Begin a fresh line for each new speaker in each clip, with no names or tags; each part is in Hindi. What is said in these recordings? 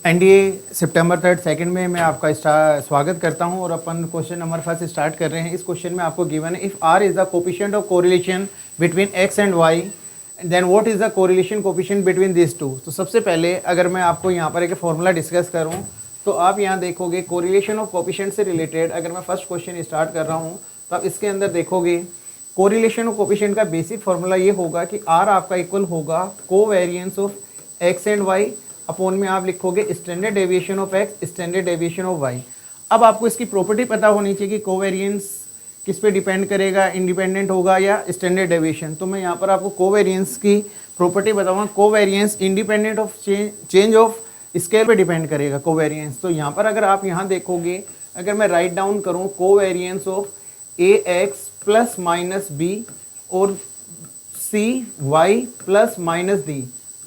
एनडीए सितंबर 3 सेकंड में मैं आपका स्वागत करता हूं और अपन क्वेश्चन नंबर फर्स्ट स्टार्ट कर रहे हैं। इस क्वेश्चन में आपको गिवन है, if R is the coefficient of correlation between X and Y then what is the correlation coefficient between this two. तो सबसे पहले अगर मैं आपको यहां पर एक फॉर्मूला डिस्कस करूं तो आप यहां देखोगे कोरिलेशन ऑफ कोफिशिएंट से रिलेटेड अगर मैं फर्स्ट क्वेश्चन स्टार्ट कर रहा हूं तो आप इसके अंदर देखोगे कोरिलेशन ऑफ कोफिशिएंट का बेसिक फॉर्मूला ये होगा कि आर आपका इक्वल होगा covariance of x and Y upon में आप लिखोगे standard deviation of X standard deviation of Y. अब आपको इसकी प्रॉपर्टी पता होनी चाहिए कि कोवेरिएंस किस पे डिपेंड करेगा, इंडिपेंडेंट होगा या स्टैंडर्ड डेविएशन। तो मैं यहाँ पर आपको कोवेरिएंस की प्रॉपर्टी बताऊंगा। Covariance independent of change of scale पे डिपेंड करेगा कोवेरिएंस। तो यहाँ पर अगर आप यहाँ देखोगे, अगर मैं राइट डाउन करूँ covariance of A X plus minus B और C Y plus minus D,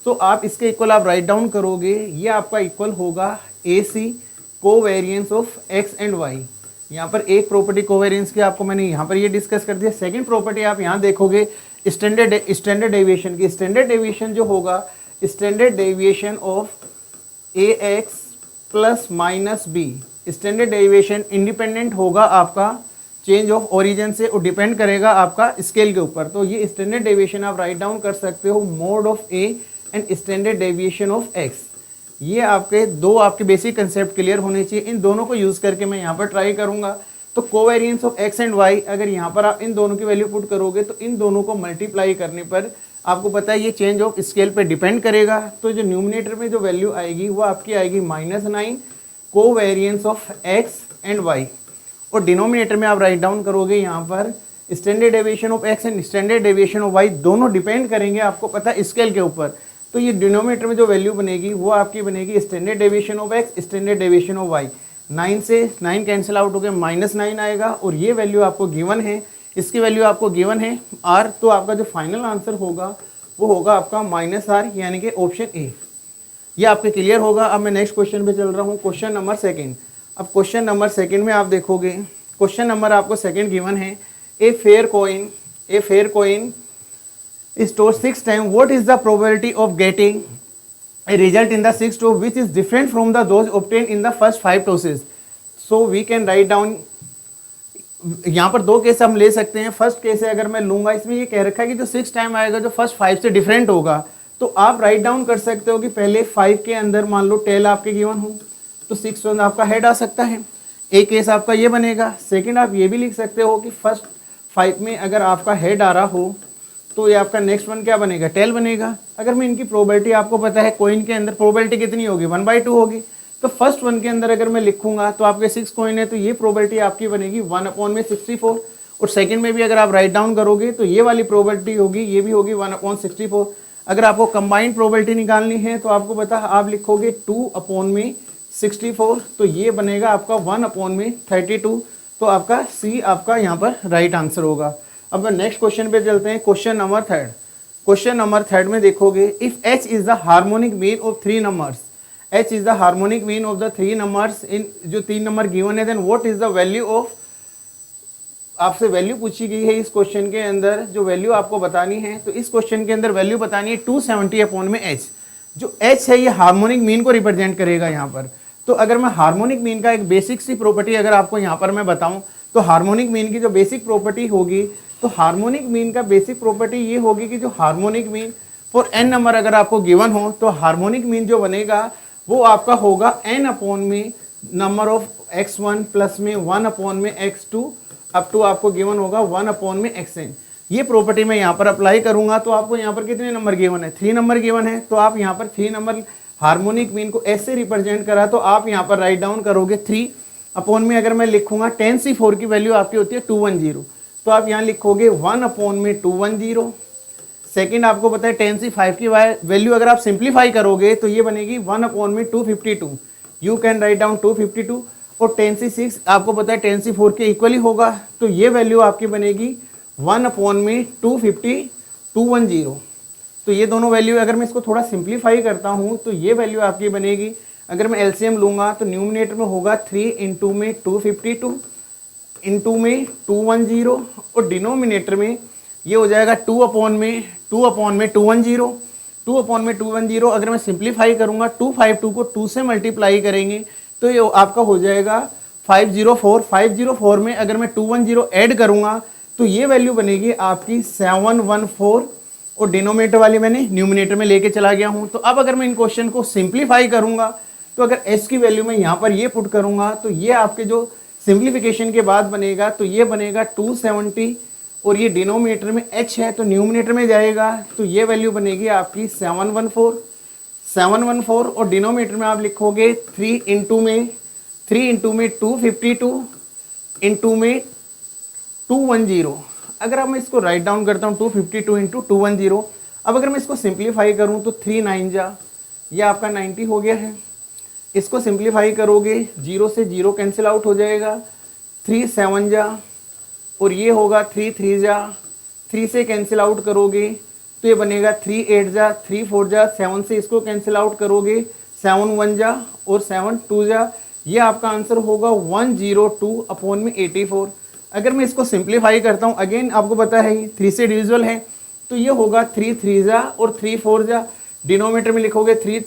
तो आप इसके इक्वल आप राइट डाउन करोगे, ये आपका इक्वल होगा a c covariance of x and y. यहाँ पर एक प्रॉपर्टी कोवेरिएंस की आपको मैंने यहाँ पर ये डिस्कस कर दिया। सेकंड प्रॉपर्टी आप यहाँ देखोगे स्टैंडर्ड डेविएशन की। स्टैंडर्ड डेविएशन जो होगा standard deviation of A X plus minus B. Standard deviation independent होगा आपका चेंज ऑफ ओरिजिन से और डिपेंड करेगा आपका स्केल के ऊपर। तो ये स्टैंडर्ड डेविएशन आप राइट डाउन कर सकते हो mode of A and standard deviation of x. ये आपके दो आपके बेसिक कंसेप्ट क्लियर होने चाहिए। इन दोनों को यूज़ करके मैं यहाँ पर ट्राई करूँगा। तो covariance of x and Y अगर यहाँ पर आप इन दोनों की वैल्यू पुट करोगे तो इन दोनों को मल्टीप्लाई करने पर आपको पता है ये चेंज ऑफ स्केल पे डिपेंड करेगा। तो जो न्यूमिनेटर में जो वैल्यू आएगी वो आपकी आएगी -9 covariance of x and Y, और डिनोमिनेटर में आप राइट डाउन करोगे यहाँ पर standard deviation of x and standard deviation of Y. दोनों डिपेंड करेंगे आपको पता है स्केल के ऊपर। तो ये डिनोमिनेटर में जो वैल्यू बनेगी वो आपकी बनेगी standard deviation of X standard deviation of Y. 9 से 9 कैंसिल आउट हो गया, -9 आएगा और ये वैल्यू आपको गिवन है, इसकी वैल्यू आपको गिवन है आर। तो आपका जो फाइनल आंसर होगा वो होगा आपका -r, यानी कि ऑप्शन ए। ये आपके क्लियर होगा। अब मैं नेक्स्ट क्वेश्चन पे चल रहा हूँ, क्वेश्चन नंबर सेकेंड। अब क्वेश्चन नंबर सेकेंड में आप देखोगे क्वेश्चन नंबर आपको सेकेंड गिवन है, a fair coin store 6 times, what is the probability of getting a result in the 6th toss which is different from the those obtained in the first 5 tosses? So we can write down, यहाँ पर दो केस हम ले सकते हैं। फर्स्ट केस है अगर मैं लूंगा, इसमें ये कह रखा है कि जो 6 टाइम आएगा जो फर्स्ट 5 से डिफरेंट होगा, तो आप राइट डाउन कर सकते हो कि पहले 5 के अंदर मान लो टेल आपके गिवन हो तो 6 वन आपका हेड आ सकता है। एक केस आपका ये बनेगा। सेकेंड आप ये भी लिख सकते हो कि फर्स्ट 5 में अगर आपका हेड आ रहा हो तो ये आपका नेक्स्ट वन क्या बनेगा, टेल बनेगा। अगर मैं इनकी प्रोबेबिलिटी आपको पता है कॉइन के अंदर प्रोबेबिलिटी कितनी होगी 1/2 होगी। तो फर्स्ट वन के अंदर अगर मैं लिखूंगा तो आपके 6 कॉइन है तो ये प्रोबेबिलिटी आपकी बनेगी 1/64। और सेकंड में भी अगर आप राइट डाउन करोगे तो ये वाली प्रोबेबिलिटी होगी, ये भी होगी 1/64। अगर आपको कंबाइंड प्रोबेबिलिटी निकालनी है तो आपको पता आप लिखोगे 2/64, तो ये बनेगा आपका 1/32। तो आपका सी आपका यहाँ पर राइट आंसर होगा। अब नेक्स्ट क्वेश्चन पे चलते हैं, question number third. Question number third में देखोगे, if h is the harmonic mean of 3 numbers, h is the harmonic mean of the 3 numbers in जो 3 नंबर गिवन है, then what is the value of, आपसे वैल्यू पूछी गई है इस क्वेश्चन के अंदर। जो वैल्यू आपको बतानी है तो इस क्वेश्चन के अंदर वैल्यू बतानी है 270/h। जो h है ये हार्मोनिक मीन को रिप्रेजेंट करेगा यहाँ पर। तो अगर मैं हार्मोनिक मीन का एक बेसिक सी प्रॉपर्टी अगर आपको यहाँ पर मैं बताऊँ तो हार्मोनिक मीन की जो बेसिक प्रॉपर्टी होगी, तो हार्मोनिक मीन का बेसिक प्रॉपर्टी ये होगी कि जो harmonic mean for n number अगर आपको गिवन हो तो हार्मोनिक मीन जो बनेगा वो आपका होगा n/में नंबर ऑफ x1 प्लस में 1/में x2 अप टू आपको गिवन होगा 1/में xn। ये प्रॉपर्टी मैं यहाँ पर अप्लाई करूंगा तो आपको यहाँ पर कितने नंबर गिवन है, 3 नंबर गिवन है। तो आप यहाँ पर 3 नंबर हार्मोनिक मीन को ऐसे रिप्रेजेंट करा तो आप यहाँ पर राइट डाउन करोगे 3/में अगर मैं लिखूंगा 10c4 की वैल्यू आपकी होती है 210, तो आप यहाँ लिखोगे 1/में 210। सेकंड आपको पता है 10c5 की वैल्यू अगर आप सिंप्लीफाई करोगे तो ये बनेगी 1/में 252। You can write down 252। और 10c6 आपको पता है 10c4 के इक्वली होगा, तो ये वैल्यू आपकी बनेगी 1/में 210। तो ये दोनों वैल्यू अगर मैं इसको थोड़ा सिंप्लीफाई करता हूँ तो ये वैल्यू आपकी बनेगी, अगर मैं एलसीएम लूँगा तो न्यूमिनेटर में होगा 3 × में 252 इंटू में 210 और डिनोमिनेटर में ये हो जाएगा 2/में 210। 2/210। अगर मैं सिंप्लीफाई करूंगा 252 को 2 से मल्टीप्लाई करेंगे तो ये आपका हो जाएगा 504। 504 में अगर मैं 210 ऐड करूंगा तो ये वैल्यू बनेगी आपकी 714 और डिनोमिनेटर वाली मैंने न्यूमिनेटर में लेके चला गया हूं। तो अब अगर मैं इन क्वेश्चन को सिंप्लीफाई करूंगा तो अगर s की वैल्यू मैं यहाँ पर ये पुट करूंगा तो ये आपके जो सिंप्लीफिकेशन के बाद बनेगा तो ये बनेगा 270 और ये डिनोमिनेटर में h है तो न्यूमिनेटर में जाएगा तो ये वैल्यू बनेगी आपकी 714 और डिनोमिनेटर में आप लिखोगे 3 इंटू में 252 इंटू में 210। अगर अब मैं इसको राइट डाउन करता हूँ 252 इंटू 210, अब अगर मैं इसको सिंप्लीफाई करूँ तो 3 9 जा, यह आपका 90 हो गया है। इसको सिंप्लीफाई करोगे 0 से 0 कैंसिल आउट हो जाएगा, 3 7 जा और ये होगा 3 3 जा, 3 से कैंसिल आउट करोगे तो ये बनेगा 3 8 जा, 3 4 जा, 7 से इसको कैंसिल आउट करोगे 7 1 जा और 7 2 जा, ये आपका आंसर होगा 102/84। अगर मैं इसको सिंप्लीफाई करता हूँ अगेन आपको पता है 3 से डिविजिबल है तो ये होगा 3 3 जा और 3 4 जा, डिनोमिनेटर में लिखोगे 3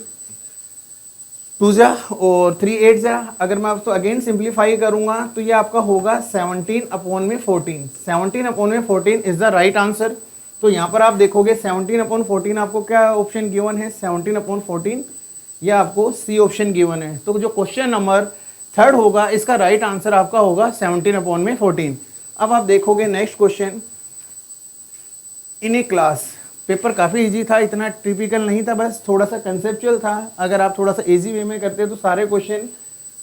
2 जा और 3 8 जा। अगर मैं आपको अगेन सिंप्लीफाई करूंगा तो ये आपका होगा 17/14। 17/14 इज द राइट आंसर। तो यहाँ पर आप देखोगे 17/14 आपको क्या ऑप्शन गिवन है, 17/14 ये आपको सी ऑप्शन गिवन है। तो जो क्वेश्चन नंबर 3 होगा इसका राइट आंसर आपका होगा 17/14। अब आप देखोगे next question. In a class, paper काफ़ी इजी था, इतना टिपिकल नहीं था, बस थोड़ा सा कंसेप्चुअल था। अगर आप थोड़ा सा इजी वे में करते तो सारे क्वेश्चन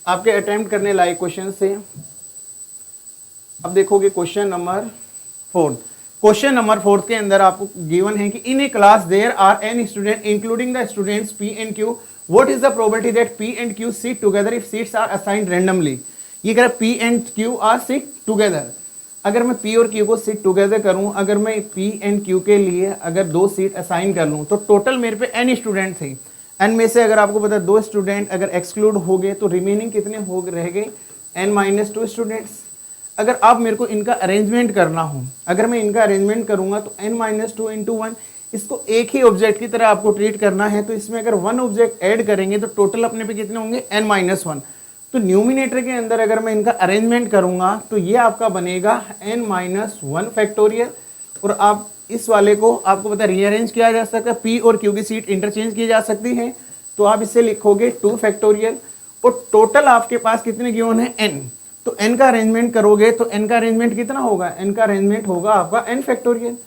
आपके अटेम्प्ट करने लायक क्वेश्चन थे। अब देखोगे क्वेश्चन नंबर 4। क्वेश्चन नंबर 4 के अंदर आपको गिवन है कि in a class there are n student including the students P and Q, what is the probability that P and Q sit together if seats are assigned randomly. ये कह रहा है P and Q are sit together. अगर मैं P और Q को सीट टुगेदर करूं, अगर मैं P एंड Q के लिए अगर 2 सीट असाइन कर लूं तो टोटल मेरे पे n स्टूडेंट थे। n में से अगर आपको पता है 2 स्टूडेंट अगर एक्सक्लूड हो गए तो रिमेनिंग कितने हो रह गए, n-2 स्टूडेंट्स। अगर अब मेरे को इनका अरेंजमेंट करना हो, अगर मैं इनका अरेंजमेंट करूंगा तो n-2 इंटू 1, इसको एक ही ऑब्जेक्ट की तरह आपको ट्रीट करना है। तो इसमें अगर 1 ऑब्जेक्ट ऐड करेंगे तो टोटल अपने पे कितने होंगे, n-1। तो न्यूमिनेटर के अंदर अगर मैं इनका अरेंजमेंट करूंगा तो ये आपका बनेगा n-1 फैक्टोरियल। और आप इस वाले को आपको पता है रीअरेंज किया जा सकता है, P और Q की सीट इंटरचेंज की जा सकती है। तो आप इसे लिखोगे 2 फैक्टोरियल और टोटल आपके पास कितने गिवन है, n। तो n का अरेंजमेंट करोगे तो n का अरेंजमेंट कितना होगा, n का अरेंजमेंट होगा आपका n फैक्टोरियल।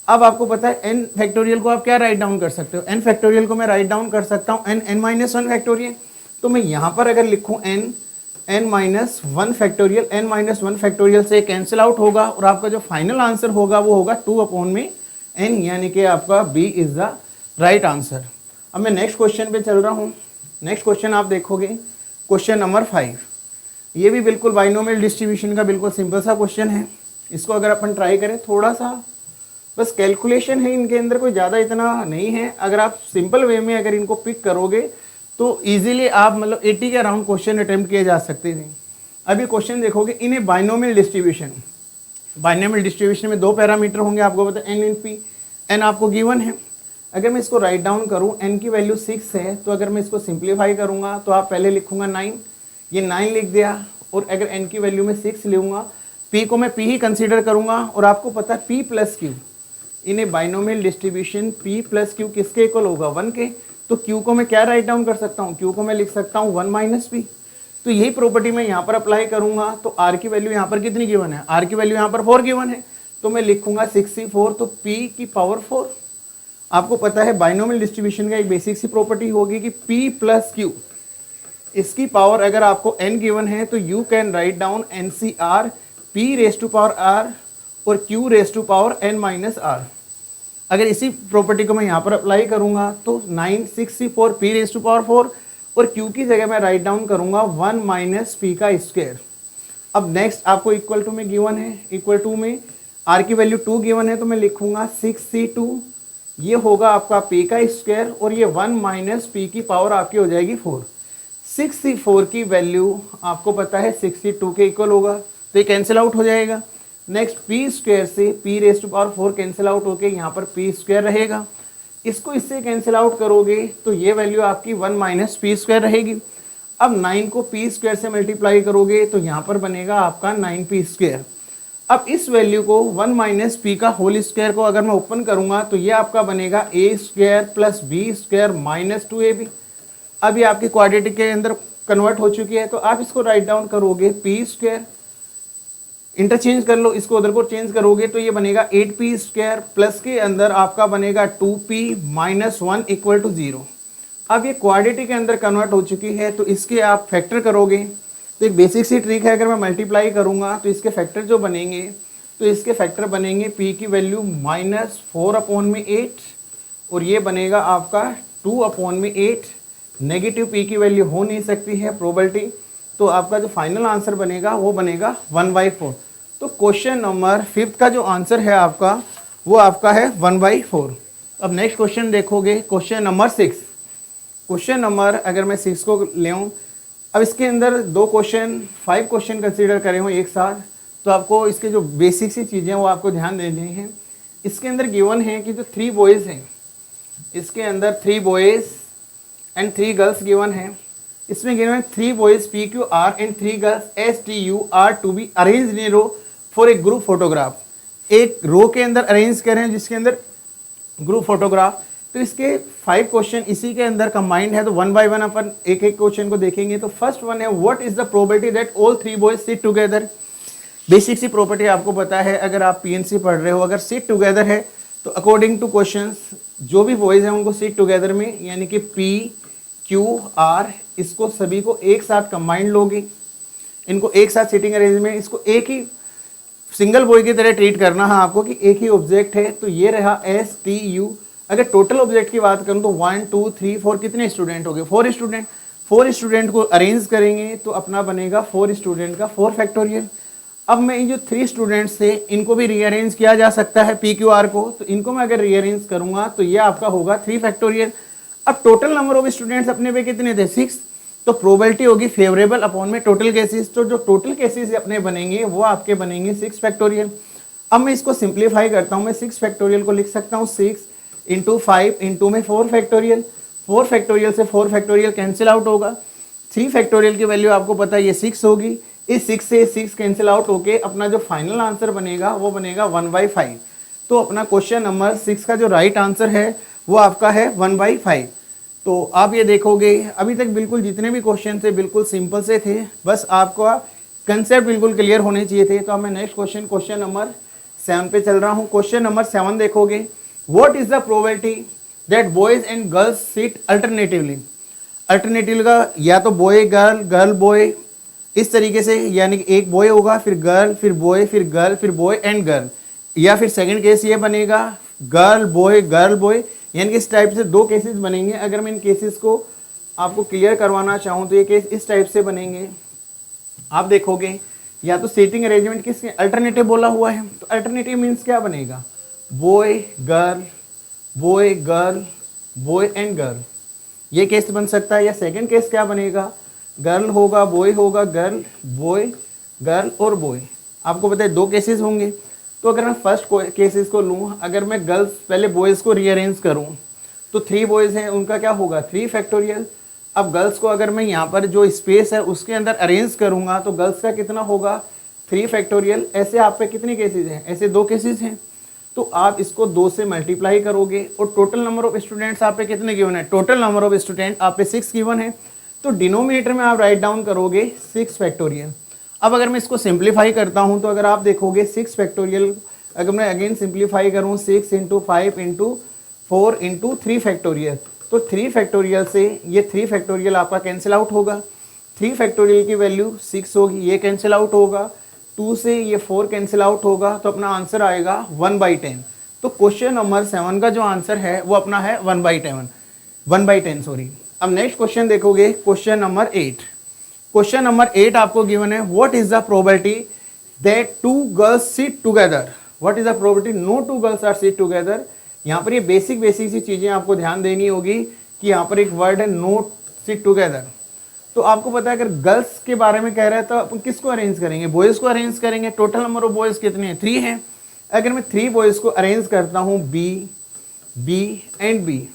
अब आपको पता है n फैक्टोरियल को आप क्या राइट डाउन कर सकते हो, n फैक्टोरियल को मैं राइट डाउन कर सकता हूँ n-1 फैक्टोरियल। तो मैं यहाँ पर अगर लिखूँ n-1 फैक्टोरियल, n-1 फैक्टोरियल से कैंसिल आउट होगा और आपका जो फाइनल आंसर होगा वो होगा 2/n, यानी कि आपका B is the right answer. अब मैं नेक्स्ट क्वेश्चन पे चल रहा हूँ। नेक्स्ट क्वेश्चन आप देखोगे क्वेश्चन नंबर 5। ये भी बिल्कुल बाइनोमियल डिस्ट्रीब्यूशन का बिल्कुल सिंपल सा क्वेश्चन है। इसको अगर अपन ट्राई करें, थोड़ा सा बस कैलकुलेशन है इनके अंदर, कोई ज़्यादा इतना नहीं है। अगर आप सिंपल वे में अगर इनको पिक करोगे तो इजीली आप मतलब 80 के अराउंड क्वेश्चन अटेम्प्ट किए जा सकते थे। अभी क्वेश्चन देखोगे इन a binomial distribution. Binomial distribution में 2 पैरामीटर होंगे, आपको पता है n इन p। n आपको गिवन है। अगर मैं इसको राइट डाउन करूं, n की वैल्यू 6 है, तो अगर मैं इसको सिंप्लीफाई करूंगा तो आप पहले लिखूंगा 9, ये 9 लिख दिया। और अगर n की वैल्यू में 6 लूँगा, p को मैं p ही कंसिडर करूँगा। और आपको पता है p plus q in a binomial distribution p plus q किसके इक्वल होगा, 1 के। तो q को मैं क्या राइट डाउन कर सकता हूँ, q को मैं लिख सकता हूँ 1 - p। तो यही प्रॉपर्टी मैं यहाँ पर अप्लाई करूँगा। तो r की वैल्यू यहाँ पर कितनी गिवन है, r की वैल्यू यहाँ पर 4 गिवन है। तो मैं लिखूंगा 64, तो p की पावर 4। आपको पता है बाइनोमियल डिस्ट्रीब्यूशन का एक बेसिक सी प्रॉपर्टी होगी कि p प्लस q, इसकी पावर अगर आपको n गिवन है तो you can write down NCR p raise to power r और q raise to power n - r। अगर इसी प्रॉपर्टी को मैं यहाँ पर अप्लाई करूँगा तो 964 p रेज टू पावर 4 और q की जगह मैं राइट डाउन करूँगा 1 - p का स्क्वायर। अब नेक्स्ट आपको इक्वल टू में गिवन है, इक्वल टू में r की वैल्यू 2 गिवन है, तो मैं लिखूँगा 6c2, ये होगा आपका p का स्क्वायर और ये 1 - p की पावर आपकी हो जाएगी 4। 64 की वैल्यू आपको पता है 62 के इक्वल होगा, तो ये कैंसिल आउट हो जाएगा। नेक्स्ट p स्क्वायर से p raise to power 4 cancel out होके यहाँ पर p स्क्वायर रहेगा। इसको इससे कैंसिल आउट करोगे तो ये वैल्यू आपकी 1 माइनस पी स्क्वायर रहेगी। अब 9 को पी स्क्वायर से मल्टीप्लाई करोगे तो यहाँ पर बनेगा आपका 9p स्क्वायर। अब इस वैल्यू को 1 माइनस पी का होल स्क्वायर को अगर मैं ओपन करूंगा तो ये आपका बनेगा a square plus b square minus 2ab। अब ये आपकी क्वाड्रेटिक के अंदर कन्वर्ट हो चुकी है, तो आप इसको राइट डाउन करोगे पी स्क्वायर, इंटरचेंज कर लो, इसको उधर को चेंज करोगे तो ये बनेगा 8p स्क्वायर प्लस के अंदर आपका बनेगा 2p माइनस 1 इक्वल टू 0। अब ये क्वाड्रेटिक के अंदर कन्वर्ट हो चुकी है, तो इसके आप फैक्टर करोगे तो एक बेसिक सी ट्रिक है, अगर मैं मल्टीप्लाई करूंगा तो इसके फैक्टर जो बनेंगे तो इसके फैक्टर बनेंगे p की वैल्यू माइनस 4/8 और ये बनेगा आपका 2/8। नेगेटिव p की वैल्यू हो नहीं सकती है प्रोबेबिलिटी, तो आपका जो फाइनल आंसर बनेगा वो बनेगा 1/4। तो क्वेश्चन नंबर 5 का जो आंसर है आपका वो आपका है 1/4। अब नेक्स्ट क्वेश्चन देखोगे, क्वेश्चन नंबर 6। क्वेश्चन नंबर अगर मैं 6 को ले आऊँ, अब इसके अंदर 5 क्वेश्चन कंसीडर करे हों एक साथ, तो आपको इसके जो बेसिक सी चीज़ें हैं वो आपको ध्यान देनी है। इसके अंदर गिवन है कि जो 3 बॉयज़ हैं, इसके अंदर 3 बॉयज़ एंड 3 गर्ल्स गिवन है। इसमें गिवन है 3 boys PQR and 3 girls STU are to be arrange in a row for a group photograph. एक रो के अंदर अरेंज करें जिसके अंदर ग्रुप फोटोग्राफ। तो इसके 5 क्वेश्चन इसी के अंदर कंबाइंड है, तो 1 बाय 1 अपन एक एक क्वेश्चन को देखेंगे। तो फर्स्ट वन है, what is the probability that all 3 boys sit together. Basic C property आपको पता है, अगर आप PNC पढ़ रहे हो, अगर सिट टुगेदर है तो अकॉर्डिंग टू क्वेश्चंस जो भी बॉयज हैं उनको सिट टुगेदर में यानी कि PQR इसको सभी को एक साथ कंबाइंड लोगे, इनको एक साथ सिटिंग अरेंजमेंट, इसको एक ही सिंगल बॉय की तरह ट्रीट करना है आपको कि एक ही ऑब्जेक्ट है। तो ये रहा STU। अगर टोटल ऑब्जेक्ट की बात करूं तो 1 2 3 4 कितने स्टूडेंट हो गए, 4 स्टूडेंट। 4 स्टूडेंट को अरेंज करेंगे तो अपना बनेगा 4 स्टूडेंट का 4 फैक्टोरियल। अब मैं इन जो 3 स्टूडेंट्स थे इनको भी रीअरेंज किया जा सकता है PQR को, तो इनको मैं अगर रीअरेंज करूंगा तो ये आपका होगा 3 फैक्टोरियल। अब टोटल नंबर ऑफ स्टूडेंट्स अपने पे कितने थे, 6, तो प्रोबेबिलिटी होगी फेवरेबल अपॉन में टोटल केसेस। तो जो टोटल केसेस अपने बनेंगे वो आपके बनेंगे 6 फैक्टोरियल। अब मैं इसको सिंप्लीफाई करता हूँ, मैं 6 फैक्टोरियल को लिख सकता हूँ 6 इंटू 5 इंटू में 4 फैक्टोरियल। 4 फैक्टोरियल से 4 फैक्टोरियल कैंसिल आउट होगा। 3 फैक्टोरियल की वैल्यू आपको पता है ये 6 होगी। इस 6 से 6 कैंसिल आउट होके अपना जो फाइनल आंसर बनेगा वो बनेगा 1/5। तो अपना क्वेश्चन नंबर 6 का जो राइट आंसर है वो आपका है 1/5। तो आप ये देखोगे अभी तक बिल्कुल जितने भी क्वेश्चन थे बिल्कुल सिंपल से थे, बस आपका कंसेप्ट बिल्कुल क्लियर होने चाहिए थे। तो अब मैं नेक्स्ट क्वेश्चन नंबर 7 पे चल रहा हूँ। क्वेश्चन नंबर 7 देखोगे, what is the probability that boys and girls sit alternatively. Alternative का या तो बॉय गर्ल गर्ल बॉय इस तरीके से, यानी कि एक बॉय होगा फिर गर्ल फिर बॉय फिर गर्ल फिर बॉय एंड गर्ल, या फिर सेकंड केस ये बनेगा गर्ल बॉय, यानी कि इस टाइप से 2 केसेस बनेंगे। अगर मैं इन केसेस को आपको क्लियर करवाना चाहूँ तो ये केस इस टाइप से बनेंगे। आप देखोगे या तो सीटिंग अरेंजमेंट किसके अल्टरनेटिव बोला हुआ है, तो अल्टरनेटिव मीन्स क्या बनेगा, boy girl boy and girl, ये केस बन सकता है। या सेकंड केस क्या बनेगा, गर्ल होगा गर्ल बॉय गर्ल और बॉय। आपको पता है 2 केसेस होंगे। तो अगर मैं फर्स्ट केसेस को लूँ, अगर मैं गर्ल्स पहले बॉयज़ को रीअरेंज करूँ तो 3 बॉयज़ हैं उनका क्या होगा 3 फैक्टोरियल। अब गर्ल्स को अगर मैं यहाँ पर जो स्पेस है उसके अंदर अरेंज करूँगा तो गर्ल्स का कितना होगा 3 फैक्टोरियल। ऐसे आप पे कितने केसेस हैं, ऐसे 2 केसेस हैं। तो आप इसको 2 से मल्टीप्लाई करोगे और टोटल नंबर ऑफ स्टूडेंट्स आप पे कितने गिवन है, टोटल नंबर ऑफ स्टूडेंट आप पे 6 गिवन है। तो डिनोमिनेटर में आप राइट डाउन करोगे 6 फैक्टोरियल। अब अगर मैं इसको सिंप्लीफाई करता हूं तो अगर आप देखोगे 6 फैक्टोरियल, अगर मैं अगेन सिंप्लीफाई करूं 6 इंटू 5 इंटू 4 इंटू 3 फैक्टोरियल, तो 3 फैक्टोरियल से ये 3 फैक्टोरियल आपका कैंसिल आउट होगा। 3 फैक्टोरियल की वैल्यू 6 होगी, ये कैंसिल आउट होगा। 2 से ये 4 कैंसिल आउट होगा, तो अपना आंसर आएगा 1/10। तो क्वेश्चन नंबर 7 का जो आंसर है वो अपना है 1/10 सॉरी। अब नेक्स्ट क्वेश्चन देखोगे, क्वेश्चन नंबर 8। क्वेश्चन नंबर 8 आपको गिवन है, what is the probability that 2 girls sit together. What is the probability no 2 girls are sit together. यहाँ पर ये बेसिक सी चीजें आपको ध्यान देनी होगी कि यहाँ पर एक वर्ड है नो सिट टुगेदर। तो आपको पता है अगर गर्ल्स के बारे में कह रहा है तो अपन किसको अरेंज करेंगे, बॉयज़ को अरेंज करेंगे। टोटल नंबर ऑफ बॉयज़ कितने हैं, 3 हैं। अगर मैं 3 बॉयज़ को अरेंज करता हूँ B and B,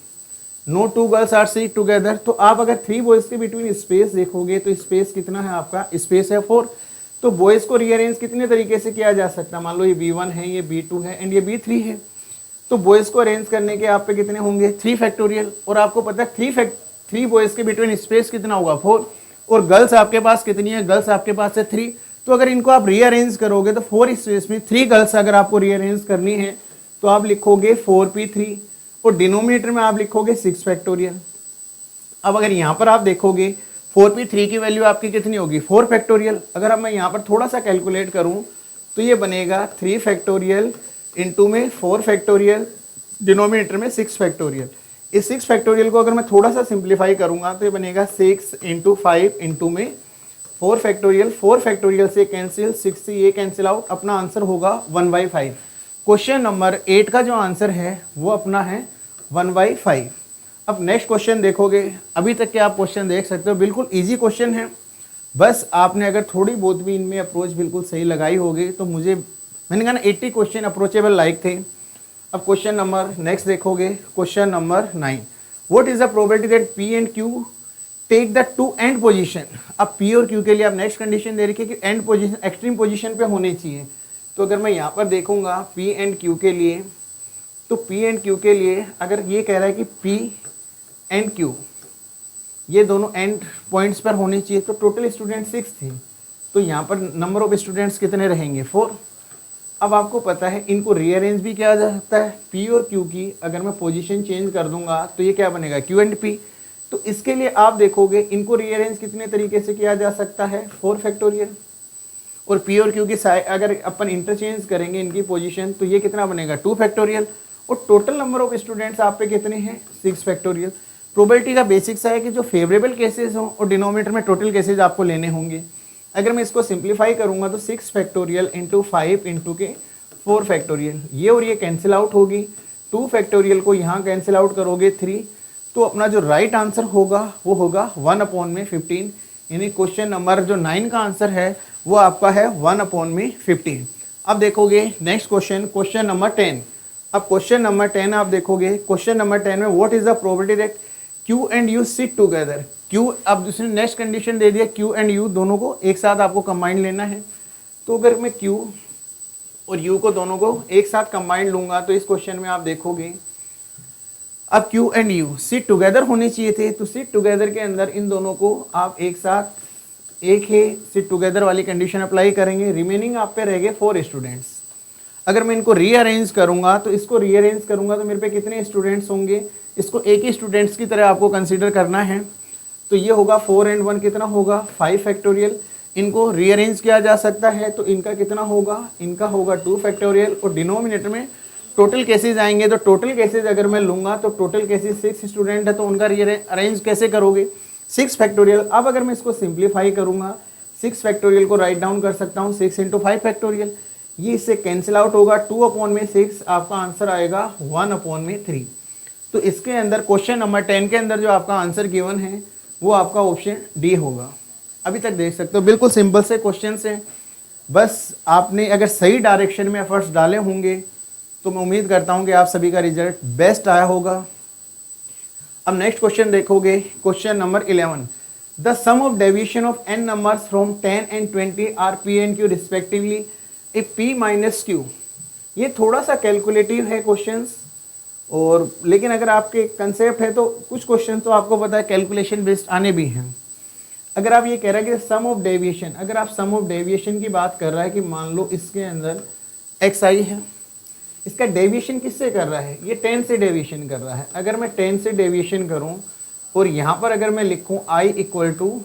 no two girls are seat together. तो आप अगर 3 बॉयज के बिटवीन स्पेस देखोगे तो स्पेस कितना है आपका, स्पेस है 4। तो बॉयज को रीअरेंज कितने तरीके से किया जा सकता है, मान लो ये B1 है, ये B2 है एंड ये B3 है। तो बॉयज को अरेंज करने के आप पे कितने होंगे 3 फैक्टोरियल, और आपको पता है 3 बॉयज के बिटवीन स्पेस कितना होगा 4, और गर्ल्स आपके पास कितनी है, गर्ल्स आपके पास है 3। तो अगर इनको आप रीअरेंज करोगे तो 4 स्पेस में 3 गर्ल्स अगर आपको रीअरेंज करनी है तो आप लिखोगे 4p3, और डिनोमिनेटर में आप लिखोगे 6 फैक्टोरियल। अब अगर यहाँ पर आप देखोगे 4p3 की वैल्यू आपकी कितनी होगी 4 फैक्टोरियल। अगर अब मैं यहाँ पर थोड़ा सा कैलकुलेट करूँ तो ये बनेगा 3 फैक्टोरियल इंटू में 4 फैक्टोरियल, डिनोमिनेटर में 6 फैक्टोरियल। इस 6 फैक्टोरियल को अगर मैं थोड़ा सा सिंप्लीफाई करूँगा तो ये बनेगा 6 इंटू 5 इंटू में 4 फैक्टोरियल। 4 फैक्टोरियल से कैंसिल, 6 से ये कैंसिल आउट, अपना आंसर होगा 1/5। क्वेश्चन नंबर 8 का जो आंसर है वो अपना है 1/5। अब नेक्स्ट क्वेश्चन देखोगे, अभी तक के आप क्वेश्चन देख सकते हो, बिल्कुल इजी क्वेश्चन है। बस आपने अगर थोड़ी बहुत भी इनमें अप्रोच बिल्कुल सही लगाई होगी तो मैंने कहा ना 80 क्वेश्चन अप्रोचेबल लाइक थे। अब क्वेश्चन नंबर नेक्स्ट देखोगे, question number 9, what is the probability that P and Q take the two end position. अब पी और क्यू के लिए आप नेक्स्ट कंडीशन दे रखी है कि एंड पोजीशन, एक्सट्रीम पोजीशन पे होनी चाहिए। तो अगर मैं यहाँ पर देखूंगा पी एंड क्यू के लिए, तो पी एंड क्यू के लिए अगर ये कह रहा है कि पी एंड क्यू ये दोनों एंड पॉइंट्स पर होने चाहिए, तो टोटल स्टूडेंट 6 थे, तो यहाँ पर नंबर ऑफ स्टूडेंट्स कितने रहेंगे 4। अब आपको पता है इनको रीअरेंज भी किया जा सकता है, पी और क्यू की अगर मैं पोजीशन चेंज कर दूंगा तो ये क्या बनेगा क्यू एंड पी। तो इसके लिए आप देखोगे इनको रीअरेंज कितने तरीके से किया जा सकता है 4 फैक्टोरियल, और पी और क्यू की अगर अपन इंटरचेंज करेंगे इनकी पोजीशन तो ये कितना बनेगा 2 फैक्टोरियल, और टोटल नंबर ऑफ स्टूडेंट्स आप पे कितने हैं 6 फैक्टोरियल। प्रोबेबिलिटी का बेसिक्स है कि जो फेवरेबल केसेस हों और डिनोमिनेटर में टोटल केसेस आपको लेने होंगे। अगर मैं इसको सिंप्लीफाई करूंगा तो 6 फैक्टोरियल इंटू 5 इंटू के 4 फैक्टोरियल, ये और ये कैंसिल आउट होगी। 2 फैक्टोरियल को यहाँ कैंसिल आउट करोगे 3, तो अपना जो राइट आंसर होगा वो होगा 1/15। यानी क्वेश्चन नंबर जो 9 का आंसर है वो आपका है 1/15। अब देखोगे नेक्स्ट क्वेश्चन, क्वेश्चन नंबर 10। अब क्वेश्चन नंबर 10 आप देखोगे, क्वेश्चन नंबर 10 में what is the probability that Q and you sit together. Q, अब दूसरी नेक्स्ट कंडीशन दे दिया क्यू एंड यू दोनों को एक साथ आपको कंबाइन लेना है। तो अगर मैं क्यू और यू को दोनों को एक साथ कंबाइन लूंगा तो इस क्वेश्चन में आप देखोगे अब Q and you sit together होने चाहिए थे, तो सिट टुगेदर के अंदर इन दोनों को आप एक साथ एक ही सिट टुगेदर वाली कंडीशन अप्लाई करेंगे। रिमेनिंग आप पे रह गए 4 स्टूडेंट्स। अगर मैं इनको रीअरेंज करूंगा तो इसको रीअरेंज करूंगा तो मेरे पे कितने स्टूडेंट्स होंगे, इसको एक ही स्टूडेंट्स की तरह आपको कंसीडर करना है। तो ये होगा 4 and 1 कितना होगा 5 फैक्टोरियल। इनको रीअरेंज किया जा सकता है तो इनका कितना होगा, इनका होगा 2 फैक्टोरियल, और डिनोमिनेटर में टोटल केसेस आएंगे। तो टोटल केसेस अगर मैं लूंगा तो टोटल केसेस 6 स्टूडेंट है, तो उनका रीअरेंज कैसे करोगे 6 फैक्टोरियल। अब अगर मैं इसको सिंप्लीफाई करूंगा 6 फैक्टोरियल को राइट डाउन कर सकता हूँ 6 इंटू 5 फैक्टोरियल, ये इससे कैंसिल आउट होगा। 2/6 आपका आंसर आएगा 1/3। तो इसके अंदर क्वेश्चन नंबर 10 के अंदर जो आपका आंसर गिवन है वो आपका ऑप्शन डी होगा। अभी तक देख सकते हो बिल्कुल सिंपल से क्वेश्चन है, बस आपने अगर सही डायरेक्शन में एफर्ट्स डाले होंगे तो मैं उम्मीद करता हूं कि आप सभी का रिजल्ट बेस्ट आया होगा। अब नेक्स्ट क्वेश्चन देखोगे, question number 11, the sum of deviation of n numbers from 10 and 20 are p and q respectively if p minus q। ये थोड़ा सा कैलकुलेटिव है क्वेश्चंस, और लेकिन अगर आपके कंसेप्ट है तो कुछ क्वेश्चन तो आपको पता है कैलकुलेशन बेस्ड आने भी हैं। अगर आप ये कह रहे हैं कि सम ऑफ डेविएशन, अगर आप सम ऑफ डेविएशन की बात कर रहा है कि मान लो इसके अंदर xi है, इसका डेविएशन किससे कर रहा है, ये 10 से डेविएशन कर रहा है। अगर मैं 10 से डेविएशन करूं और यहाँ पर अगर मैं लिखूं i इक्वल टू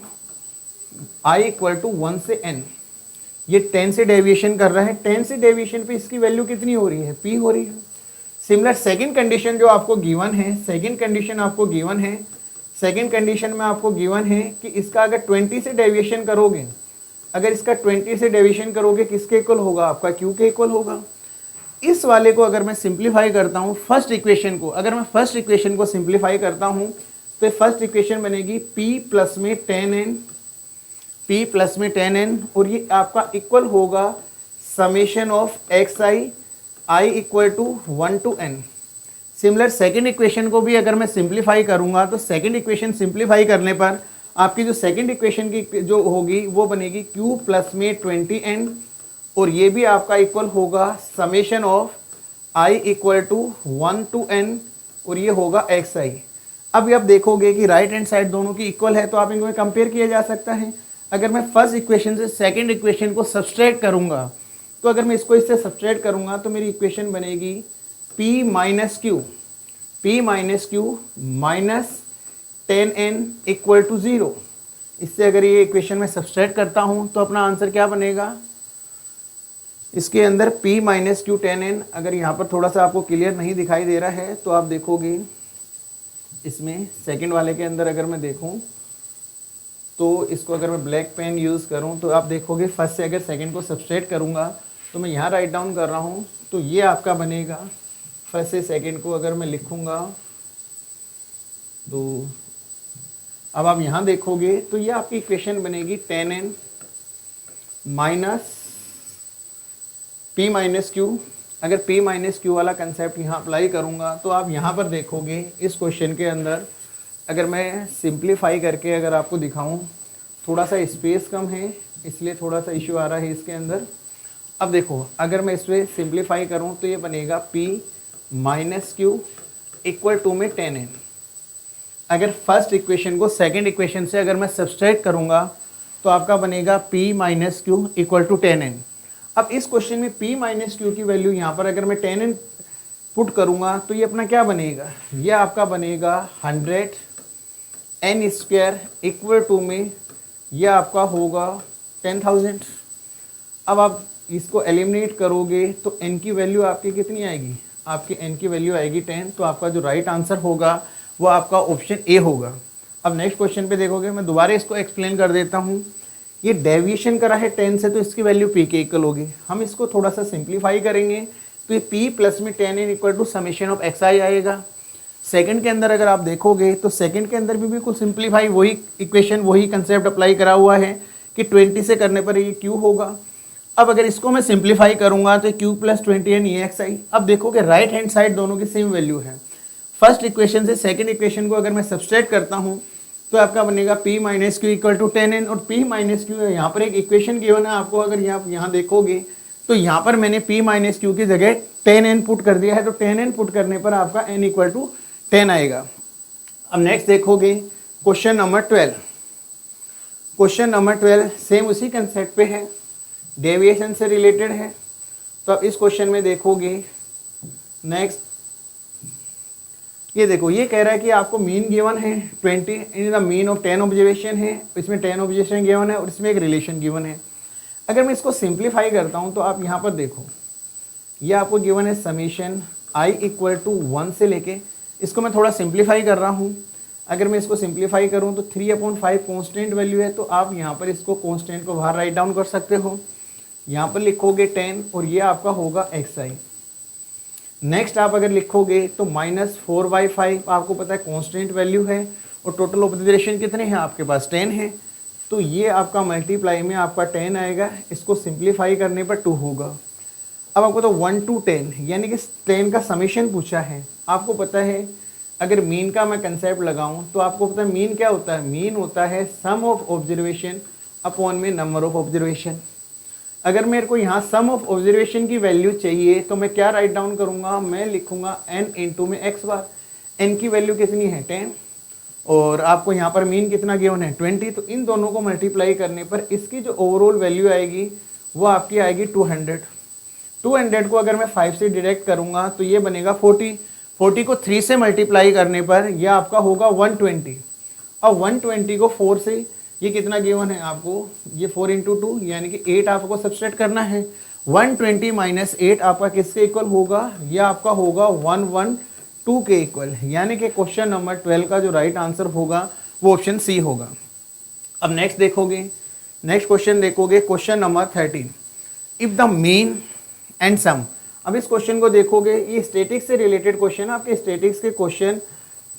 1 से n, ये 10 से डेविएशन कर रहा है। 10 से डेविएशन पे इसकी वैल्यू कितनी हो रही है p हो रही है। सिमिलर सेकंड कंडीशन जो आपको गिवन है, सेकंड कंडीशन आपको गिवन है, सेकंड कंडीशन में आपको गिवन है कि इसका अगर 20 से डेविएशन करोगे, अगर इसका 20 से डेविएशन करोगे किसके इक्वल होगा, आपका q के इक्वल होगा। इस वाले को अगर मैं सिंप्लीफाई करता हूँ फर्स्ट इक्वेशन को, अगर मैं फर्स्ट इक्वेशन को सिंप्लीफाई करता हूँ तो फर्स्ट इक्वेशन बनेगी p प्लस में 10n, और ये आपका इक्वल होगा summation of xi i equal to 1 to n। Similar second equation को भी अगर मैं सिंप्लीफाई करूंगा तो सेकंड इक्वेशन सिंप्लीफाई करने पर आपकी जो सेकंड इक्वेशन की जो होगी वो बनेगी q प्लस में 20n और ये भी आपका इक्वल होगा summation of i equal to 1 to n और ये होगा xi। अब ये आप देखोगे कि राइट हैंड साइड दोनों की इक्वल है तो आप इनको कंपेयर किया जा सकता है। अगर मैं फर्स्ट इक्वेशन से सेकंड इक्वेशन को सब्सट्रैक्ट करूंगा तो अगर मैं इसको इससे सब्सट्रैक्ट करूंगा तो मेरी इक्वेशन बनेगी p minus Q minus 10n equal to 0। इससे अगर ये इक्वेशन में सब्सट्रैक्ट करता हूँ तो अपना आंसर क्या बनेगा, इसके अंदर p माइनस क्यू 10n। अगर यहाँ पर थोड़ा सा आपको क्लियर नहीं दिखाई दे रहा है तो आप देखोगे इसमें सेकंड वाले के अंदर अगर मैं देखूँ तो इसको अगर मैं ब्लैक पेन यूज़ करूँ तो आप देखोगे फर्स्ट से अगर सेकंड को सब्सट्रैक्ट करूँगा तो मैं यहाँ राइट डाउन कर रहा हूँ तो ये आपका बनेगा फर्स्ट से सेकंड को अगर मैं लिखूँगा तो अब आप यहाँ देखोगे तो ये आपकी इक्वेशन बनेगी 10n minus p minus Q. अगर p माइनस क्यू वाला कंसेप्ट यहाँ अप्लाई करूँगा तो आप यहाँ पर देखोगे इस क्वेश्चन के अंदर अगर मैं सिंप्लीफाई करके अगर आपको दिखाऊँ, थोड़ा सा स्पेस कम है इसलिए थोड़ा सा इशू आ रहा है इसके अंदर। अब देखो अगर मैं इस पर सिंप्लीफाई करूँ तो ये बनेगा p minus Q equal to में 10n। अगर फर्स्ट इक्वेशन को सेकंड इक्वेशन से अगर मैं सब्सट्रैक्ट करूँगा तो आपका बनेगा p minus Q equal to 10n। अब इस क्वेश्चन में p माइनस क्यू की वैल्यू यहाँ पर अगर मैं 10n पुट करूँगा तो ये अपना क्या बनेगा, ये आपका बनेगा 100n स्क्वायर इक्वल टू में ये आपका होगा 10,000। अब आप इसको एलिमिनेट करोगे तो n की वैल्यू आपकी कितनी आएगी, आपकी n की वैल्यू आएगी 10। तो आपका जो राइट आंसर होगा वो आपका ऑप्शन ए होगा। अब नेक्स्ट क्वेश्चन पे देखोगे, मैं दोबारा इसको एक्सप्लेन कर देता हूँ। ये डेविएशन करा है 10 से तो इसकी वैल्यू p के इक्वल होगी। हम इसको थोड़ा सा सिंप्लीफाई करेंगे तो ये p प्लस में 10n equal to summation of xi आएगा। सेकंड के अंदर अगर आप देखोगे तो सेकंड के अंदर भी बिल्कुल सिंप्लीफाई वही इक्वेशन वही कंसेप्ट अप्लाई करा हुआ है कि 20 से करने पर ये q होगा। अब अगर इसको मैं सिंप्लीफाई करूँगा तो q प्लस 20n ये xi। अब देखोगे राइट हैंड साइड दोनों की सेम वैल्यू है। फर्स्ट इक्वेशन से सेकंड इक्वेशन को अगर मैं सब्सट्रैक्ट करता हूँ तो आपका बनेगा p minus Q equal to 10n और p माइनस क्यू यहाँ पर एक इक्वेशन गिवन है आपको। अगर यहाँ देखोगे तो यहाँ पर मैंने p माइनस क्यू की जगह 10n पुट कर दिया है तो 10n पुट करने पर आपका n इक्वल टू 10 आएगा। अब नेक्स्ट देखोगे question number 12। Question number 12 same उसी कंसेप्ट पे है, डेविएशन से रिलेटेड है। तो अब इस क्वेश्चन में देखोगे नेक्स्ट ये देखो, ये कह रहा है कि आपको मीन गिवन है 20 in the mean of 10 observation है, इसमें 10 ऑब्जर्वेशन गिवन है और इसमें एक रिलेशन गिवन है। अगर मैं इसको सिंप्लीफाई करता हूँ तो आप यहाँ पर देखो ये आपको गिवन है समीशन i इक्वल टू 1 से लेके, इसको मैं थोड़ा सिंप्लीफाई कर रहा हूँ। अगर मैं इसको सिंप्लीफाई करूँ तो 3/5 कॉन्स्टेंट वैल्यू है तो आप यहाँ पर इसको कॉन्स्टेंट को बाहर राइट डाउन कर सकते हो। यहाँ पर लिखोगे 10 और ये आपका होगा xi। नेक्स्ट आप अगर लिखोगे तो -4/5 आपको पता है कांस्टेंट वैल्यू है और टोटल ऑब्जर्वेशन कितने हैं आपके पास 10 है तो ये आपका मल्टीप्लाई में आपका 10 आएगा। इसको सिंप्लीफाई करने पर 2 होगा। अब आपको तो 1 to 10 यानी कि 10 का समेशन पूछा है। आपको पता है अगर मीन का मैं कंसेप्ट लगाऊं तो आपको पता है मीन क्या होता है, मीन होता है सम ऑफ ऑब्जर्वेशन अपॉन में नंबर ऑफ ऑब्जर्वेशन। अगर मेरे को यहाँ सम ऑफ ऑब्जर्वेशन की वैल्यू चाहिए तो मैं क्या राइट डाउन करूँगा, मैं लिखूँगा n इंटू में x बार। n की वैल्यू कितनी है 10 और आपको यहाँ पर मीन कितना गिवन है 20। तो इन दोनों को मल्टीप्लाई करने पर इसकी जो ओवरऑल वैल्यू आएगी वो आपकी आएगी 200। 200 को अगर मैं 5 से डिडक्ट करूँगा तो ये बनेगा 40। 40 को 3 से मल्टीप्लाई करने पर यह आपका होगा 120। अब 120 को 4 से ये कितना गिवन है आपको, ये 4 इंटू 2 यानी कि 8 आपको सब्सट्रैक्ट करना है। 120 माइनस 8 आपका किसके इक्वल होगा, ये आपका होगा 112 के इक्वल। यानी कि क्वेश्चन नंबर 12 का जो राइट आंसर होगा वो ऑप्शन सी होगा। अब नेक्स्ट देखोगे, नेक्स्ट क्वेश्चन देखोगे question number 13। If the mean and sum. अब इस क्वेश्चन को देखोगे, ये स्टैटिक्स से रिलेटेड क्वेश्चन। आपके स्टैटिक्स के question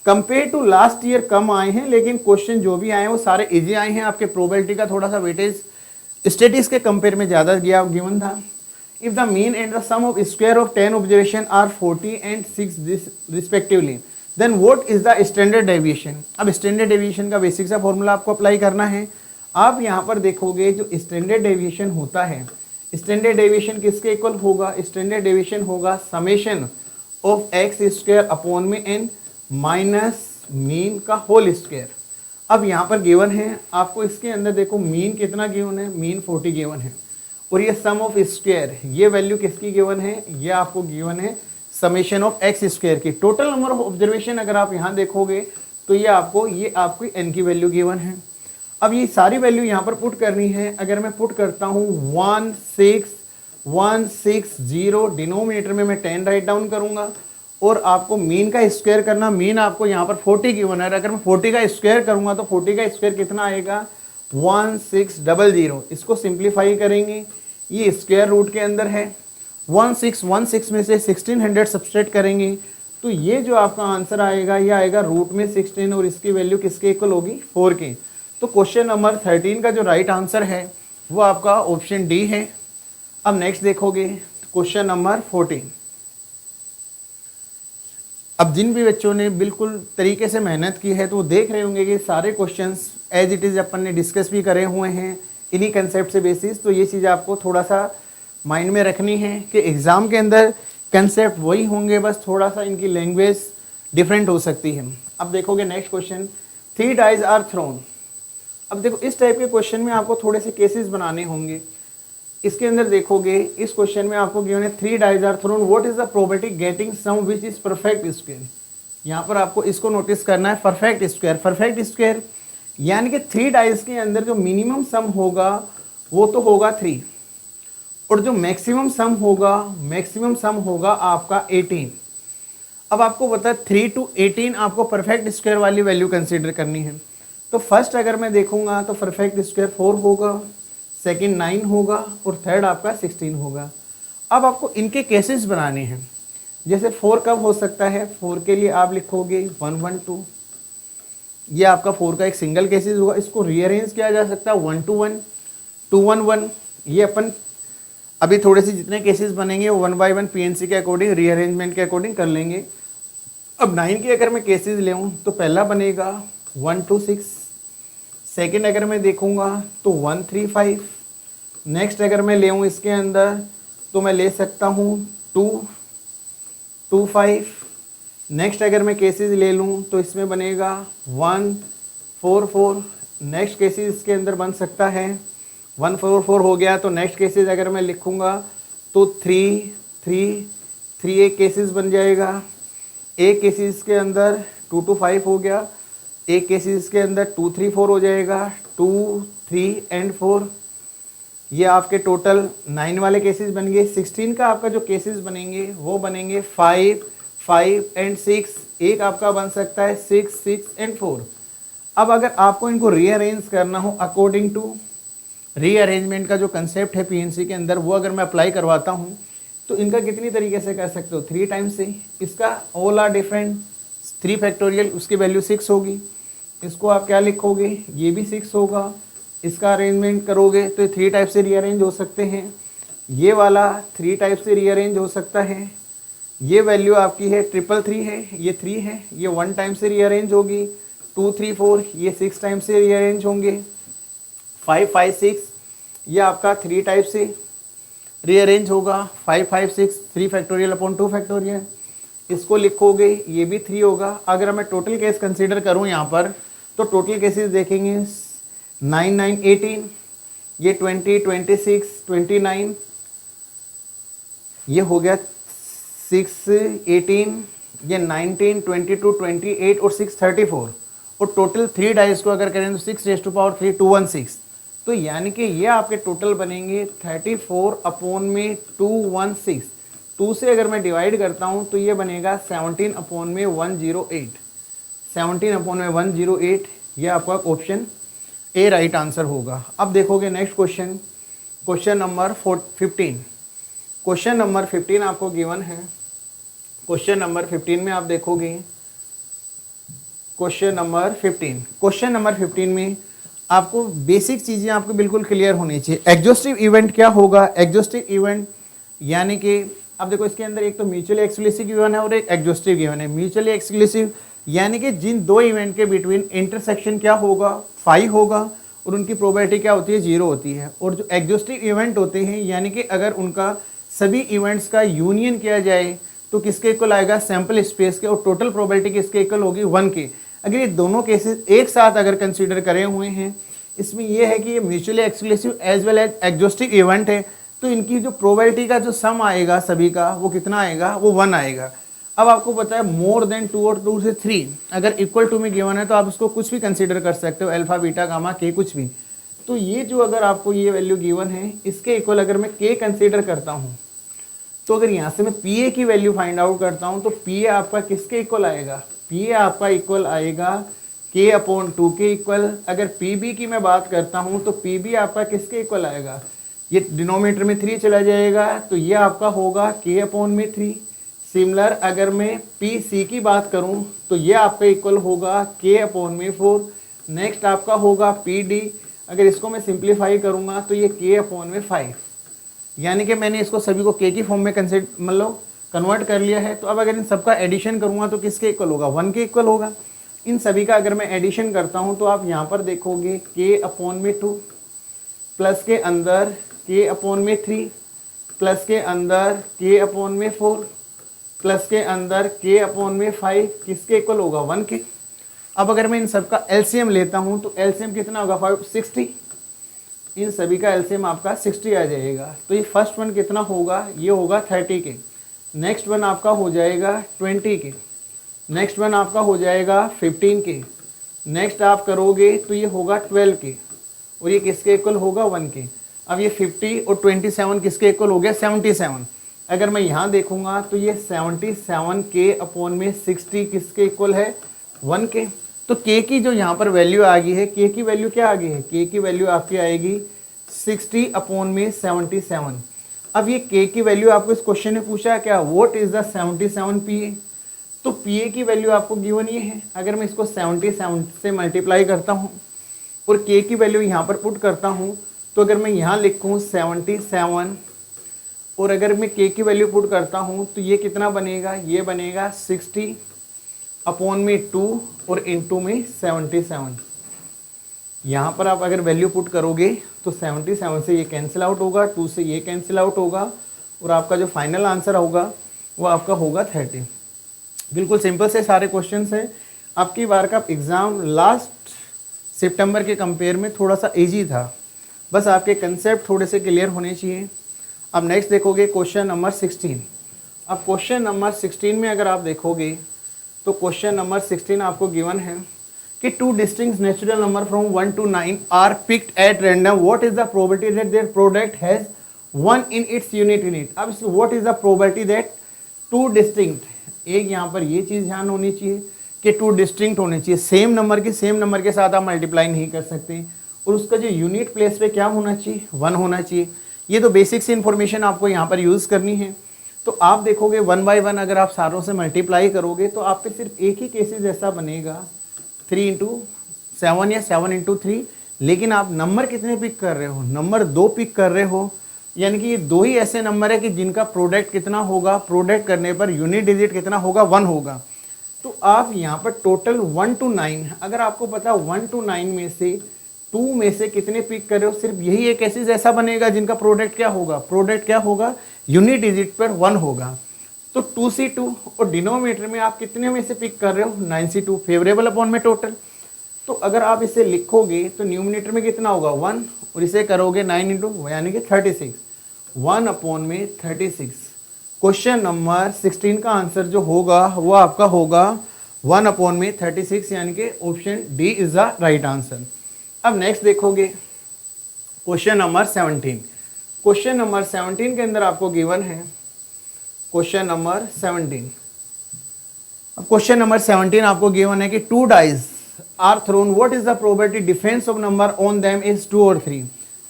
compare to last year कम आए हैं लेकिन क्वेश्चन जो भी आए हैं वो सारे इजी आए हैं। आपके प्रोबेबिलिटी का थोड़ा सा वेटेज स्टैटिक्स के कंपेयर में ज़्यादा गिवन था। if the mean and the sum of square of 10 observation are 40 and 6 this respectively, then what is the standard deviation। अब स्टैंडर्ड डेविएशन का बेसिक सा फॉर्मूला आपको अप्लाई करना है। आप यहाँ पर देखोगे जो स्टैंडर्ड डेविएशन होता है, स्टैंडर्ड डेविएशन किसके इक्वल होगा, स्टैंडर्ड डेविएशन होगा summation of x square upon में एन माइनस मीन का होल स्क्वायर। अब यहाँ पर गिवन है आपको, इसके अंदर देखो मीन कितना गिवन है, मीन 40 गिवन है, और ये सम ऑफ स्क्वायर ये वैल्यू किसकी गिवन है, ये आपको गिवन है समेशन ऑफ एक्स स्क्वायर की। टोटल नंबर ऑफ ऑब्जर्वेशन अगर आप यहाँ देखोगे तो ये आपकी एन की वैल्यू गिवन है। अब ये सारी वैल्यू यहाँ पर पुट करनी है। अगर मैं पुट करता हूँ 16160, डिनोमिनेटर में मैं 10 राइट डाउन करूँगा, और आपको मीन का स्क्वायर करना, मीन आपको यहाँ पर 40 गिवन है। अगर मैं 40 का स्क्वायर करूँगा तो 40 का स्क्वायर कितना आएगा 1600। इसको सिंप्लीफाई करेंगे, ये स्क्वायर रूट के अंदर है, 1616 में से 1600 सब्सट्रैक्ट करेंगे तो ये जो आपका आंसर आएगा ये आएगा रूट में 16, और इसकी वैल्यू किसके इक्वल होगी 4 के। तो क्वेश्चन नंबर 13 का जो राइट आंसर है वो आपका ऑप्शन डी है। अब नेक्स्ट देखोगे क्वेश्चन नंबर 14। अब जिन भी बच्चों ने बिल्कुल तरीके से मेहनत की है तो वो देख रहे होंगे कि सारे क्वेश्चंस एज इट इज़ अपन ने डिस्कस भी करे हुए हैं इन्हीं कंसेप्ट से बेसिस। तो ये चीज़ आपको थोड़ा सा माइंड में रखनी है कि एग्ज़ाम के अंदर कंसेप्ट वही होंगे, बस थोड़ा सा इनकी लैंग्वेज डिफरेंट हो सकती है। अब देखोगे next question, 3 dice are thrown. अब देखो इस टाइप के क्वेश्चन में आपको थोड़े से केसेस बनाने होंगे। इसके अंदर देखोगे इस क्वेश्चन में आपको गिवन है 3 dice are thrown, what is the probability getting sum which is perfect square. यहाँ पर आपको इसको नोटिस करना है, परफेक्ट स्क्वायर। परफेक्ट स्क्वायर यानी कि 3 डाइज के अंदर जो मिनिमम सम होगा वो तो होगा 3, और जो मैक्सिमम सम होगा आपका 18। अब आपको पता है 3 to 18 आपको परफेक्ट स्क्वायर वाली वैल्यू कंसीडर करनी है। तो फर्स्ट अगर मैं देखूंगा तो परफेक्ट स्क्वायर 4 होगा, सेकंड 9 होगा, और थर्ड आपका 16 होगा। अब आपको इनके केसेस बनाने हैं। जैसे 4 कब हो सकता है, 4 के लिए आप लिखोगे 112, ये आपका 4 का एक सिंगल केसेस होगा। इसको रीअरेंज किया जा सकता है 121, 211। ये अपन अभी थोड़े से जितने केसेस बनेंगे वो 1 by 1 PNC के अकॉर्डिंग, रीअरेंजमेंट के अकॉर्डिंग कर लेंगे। अब 9 के अगर मैं केसेस ले तो पहला बनेगा 126, सेकंड अगर मैं देखूंगा तो 135, नेक्स्ट अगर मैं ले इसके अंदर तो मैं ले सकता हूँ 225, नेक्स्ट अगर मैं केसेस ले लूँ तो इसमें बनेगा 144, नेक्स्ट केसेस इसके अंदर बन सकता है 144 हो गया। तो नेक्स्ट केसेस अगर मैं लिखूँगा तो 3 एक केसेस बन जाएगा, एक केसेस के अंदर 225 हो गया, एक केसेस के अंदर 234 हो जाएगा, 2, 3 and 4। ये आपके टोटल 9 वाले केसेस बन गए। 16 का आपका जो केसेस बनेंगे वो बनेंगे 5 and 6, एक आपका बन सकता है 6 and 4। अब अगर आपको इनको रीअरेंज करना हो अकॉर्डिंग टू रीअरेंजमेंट का जो कंसेप्ट है पीएनसी के अंदर, वो अगर मैं अप्लाई करवाता हूँ तो इनका कितनी तरीके से कर सकते हो, 3 टाइम्स से। इसका ऑल आर डिफरेंट, 3 फैक्टोरियल उसकी वैल्यू 6 होगी। इसको आप क्या लिखोगे, ये भी 6 होगा। इसका अरेंजमेंट करोगे तो 3 टाइप से रीअरेंज हो सकते हैं। ये वाला 3 टाइप से रीअरेंज हो सकता है। ये वैल्यू आपकी है 333 है, ये 3 है, ये 1 टाइम से रीअरेंज होगी। 2, 3, 4 ये 6 टाइम से रीअरेंज होंगे। 5, 5, 6 ये आपका 3 टाइप से रीअरेंज होगा। 5, 5, 6 3 फैक्टोरियल अपॉन 2 फैक्टोरियल। इसको लिखोगे ये भी 3 होगा। अगर मैं टोटल केस कंसीडर करूँ यहाँ पर तो टोटल केसेस देखेंगे 9, 9, 18, ये 20, 26, 29, ये हो गया 6, 18, ये 19, 22, 28 और 6, 34। और टोटल 3 डाइस को अगर करें तो 6 raised to power 3, 216। तो यानी कि ये आपके टोटल बनेंगे 34 अपॉन में 216। 2 से अगर मैं डिवाइड करता हूँ तो ये बनेगा 17 अपॉन में 108। 17 अपॉन में 108 ये आपका ऑप्शन ए राइट आंसर होगा। अब देखोगे next question, question number 15। Question number 15 आपको गिवन है। क्वेश्चन नंबर 15 में आप देखोगे क्वेश्चन नंबर 15 में आपको बेसिक चीज़ें आपको बिल्कुल क्लियर होनी चाहिए। एग्जॉस्टिव इवेंट क्या होगा, एग्जॉस्टिव इवेंट यानी कि अब देखो इसके अंदर एक तो म्यूचुअली एक्सक्लूसिव गिवन है और एक एग्जॉस्टिव गिवन है। म्यूचुअली एक्सक्लूसिव यानी कि जिन दो इवेंट के बिटवीन इंटरसेक्शन क्या होगा, 5 होगा और उनकी प्रोबेबिलिटी क्या होती है, 0 होती है। और जो एग्जॉस्टिव इवेंट होते हैं यानी कि अगर उनका सभी इवेंट्स का यूनियन किया जाए तो किसके इक्वल आएगा, सैंपल स्पेस के, और टोटल प्रोबेबिलिटी किसके इक्वल होगी, 1 के। अगर ये दोनों केसेस एक साथ अगर कंसीडर करे हुए हैं, इसमें यह है कि ये mutually exclusive as well as exhaustive event है, तो इनकी जो प्रोबेबिलिटी का जो सम आएगा सभी का वो कितना आएगा, वो 1 आएगा। अब आपको पता है मोर देन 2 और 2 से 3 अगर इक्वल टू में गिवन है तो आप उसको कुछ भी कंसीडर कर सकते हो, अल्फा बीटा गामा के कुछ भी। तो ये जो अगर आपको ये वैल्यू गिवन है इसके इक्वल अगर मैं के कंसीडर करता हूँ, तो अगर यहाँ से मैं पी ए की वैल्यू फाइंड आउट करता हूँ तो पी ए आपका किसके इक्वल आएगा, पी ए आपका इक्वल आएगा के अपॉन 2 के इक्वल। अगर पी बी की मैं बात करता हूँ तो पी बी आपका किसके इक्वल आएगा, ये डिनोमिनेटर में 3 चला जाएगा तो ये आपका होगा के अपॉन में 3। सिमिलर अगर मैं पी सी की बात करूं तो ये आपका इक्वल होगा के अपॉन में 4। नेक्स्ट आपका होगा पी डी, अगर इसको मैं सिंप्लीफाई करूंगा तो ये के अपॉन में 5। यानी कि मैंने इसको सभी को के की फॉर्म में मतलब कन्वर्ट कर लिया है। तो अब अगर इन सबका एडिशन करूंगा तो किसके इक्वल होगा, 1 के इक्वल होगा। इन सभी का अगर मैं एडिशन करता हूँ तो आप यहाँ पर देखोगे के अपॉन में 2 प्लस के अंदर के अपॉन में 3 प्लस के अंदर के अपॉन में 4 प्लस के अंदर के अपॉन में 5 किसके इक्वल होगा, 1 के। अब अगर मैं इन सब का एलसीएम लेता हूं तो एलसीएम कितना होगा, 560। इन सभी का एलसीएम आपका 60 आ जाएगा। तो ये फर्स्ट वन कितना होगा, ये होगा 30 के। नेक्स्ट वन आपका हो जाएगा 20 के। नेक्स्ट वन आपका हो जाएगा 15 के। नेक्स्ट आप करोगे तो ये होगा 12 के और ये किसके इक्वल होगा, 1 के। अब ये 50 और 27 किसके इक्वल हो गया, 77। अगर मैं यहाँ देखूंगा तो ये 77 के अपॉन में 60 किसके इक्वल है, 1 के। तो के की जो यहाँ पर वैल्यू आ गई है, के की वैल्यू क्या आ गई है, के की वैल्यू आपकी आएगी 60 अपॉन में 77। अब ये के की वैल्यू आपको इस क्वेश्चन में पूछा है क्या, what is the 77 P A. तो पी ए की वैल्यू आपको गिवन ये है। अगर मैं इसको 77 से मल्टीप्लाई करता हूँ और के की वैल्यू यहाँ पर पुट करता हूँ तो अगर मैं यहाँ लिखूँ 77 और अगर मैं के की वैल्यू पुट करता हूँ तो ये कितना बनेगा, ये बनेगा 60 अपॉन में 2 और इनटू में 77। यहाँ पर आप अगर वैल्यू पुट करोगे तो 77 से ये कैंसिल आउट होगा, 2 से ये कैंसिल आउट होगा और आपका जो फाइनल आंसर होगा वो आपका होगा 30। बिल्कुल सिंपल से सारे क्वेश्चंस हैं। आपकी बार का एग्ज़ाम लास्ट सितंबर के कंपेयर में थोड़ा सा इजी था, बस आपके कंसेप्ट थोड़े से क्लियर होने चाहिए। अब नेक्स्ट देखोगे क्वेश्चन नंबर 16। अब क्वेश्चन नंबर 16 में अगर आप देखोगे तो क्वेश्चन नंबर 16 आपको गिवन है कि 2 distinct natural number from 1 to 9 are picked at random, what is the probability that their product has 1 in its unit in it. अब what is the probability that 2 distinct, एक यहाँ पर ये चीज़ ध्यान होनी चाहिए कि 2 डिस्टिंक्ट होने चाहिए, सेम नंबर के साथ आप मल्टीप्लाई नहीं कर सकते और उसका जो यूनिट प्लेस पे क्या होना चाहिए, 1 होना चाहिए। ये तो बेसिक सी इन्फॉर्मेशन आपको यहाँ पर यूज़ करनी है। तो आप देखोगे 1 by 1 अगर आप सारों से मल्टीप्लाई करोगे तो आप पे सिर्फ एक ही केसेस ऐसा बनेगा 3 into 7 या 7 into 3, लेकिन आप नंबर कितने पिक कर रहे हो, नंबर 2 पिक कर रहे हो। यानी कि ये 2 ही ऐसे नंबर है कि जिनका प्रोडक्ट कितना होगा, प्रोडक्ट करने पर यूनिट डिजिट कितना होगा, 1 होगा। तो आप यहाँ पर टोटल 1 to 9, अगर आपको पता 1 to 9 में से 2 में से कितने पिक कर रहे हो, सिर्फ यही एक केसेस ऐसा बनेगा जिनका प्रोडक्ट क्या होगा, प्रोडक्ट क्या होगा, यूनिट डिजिट पर 1 होगा। तो 2C2 और डिनोमिनेटर में आप कितने में से पिक कर रहे हो, 9C2 फेवरेबल अपॉन में टोटल। तो अगर आप इसे लिखोगे तो न्यूमिनेटर में कितना होगा, 1 और इसे करोगे 9 into यानी कि 36, 1 अपॉन में 36। क्वेश्चन नंबर 16 का आंसर जो होगा वो आपका होगा 1 अपॉन में 36, यानी कि option D is the right answer. अब नेक्स्ट देखोगे क्वेश्चन नंबर 17। क्वेश्चन नंबर 17 के अंदर आपको गिवन है क्वेश्चन नंबर 17। अब क्वेश्चन नंबर 17 आपको गिवन है कि 2 dice are thrown, what is the probability difference of number on them is 2 और 3।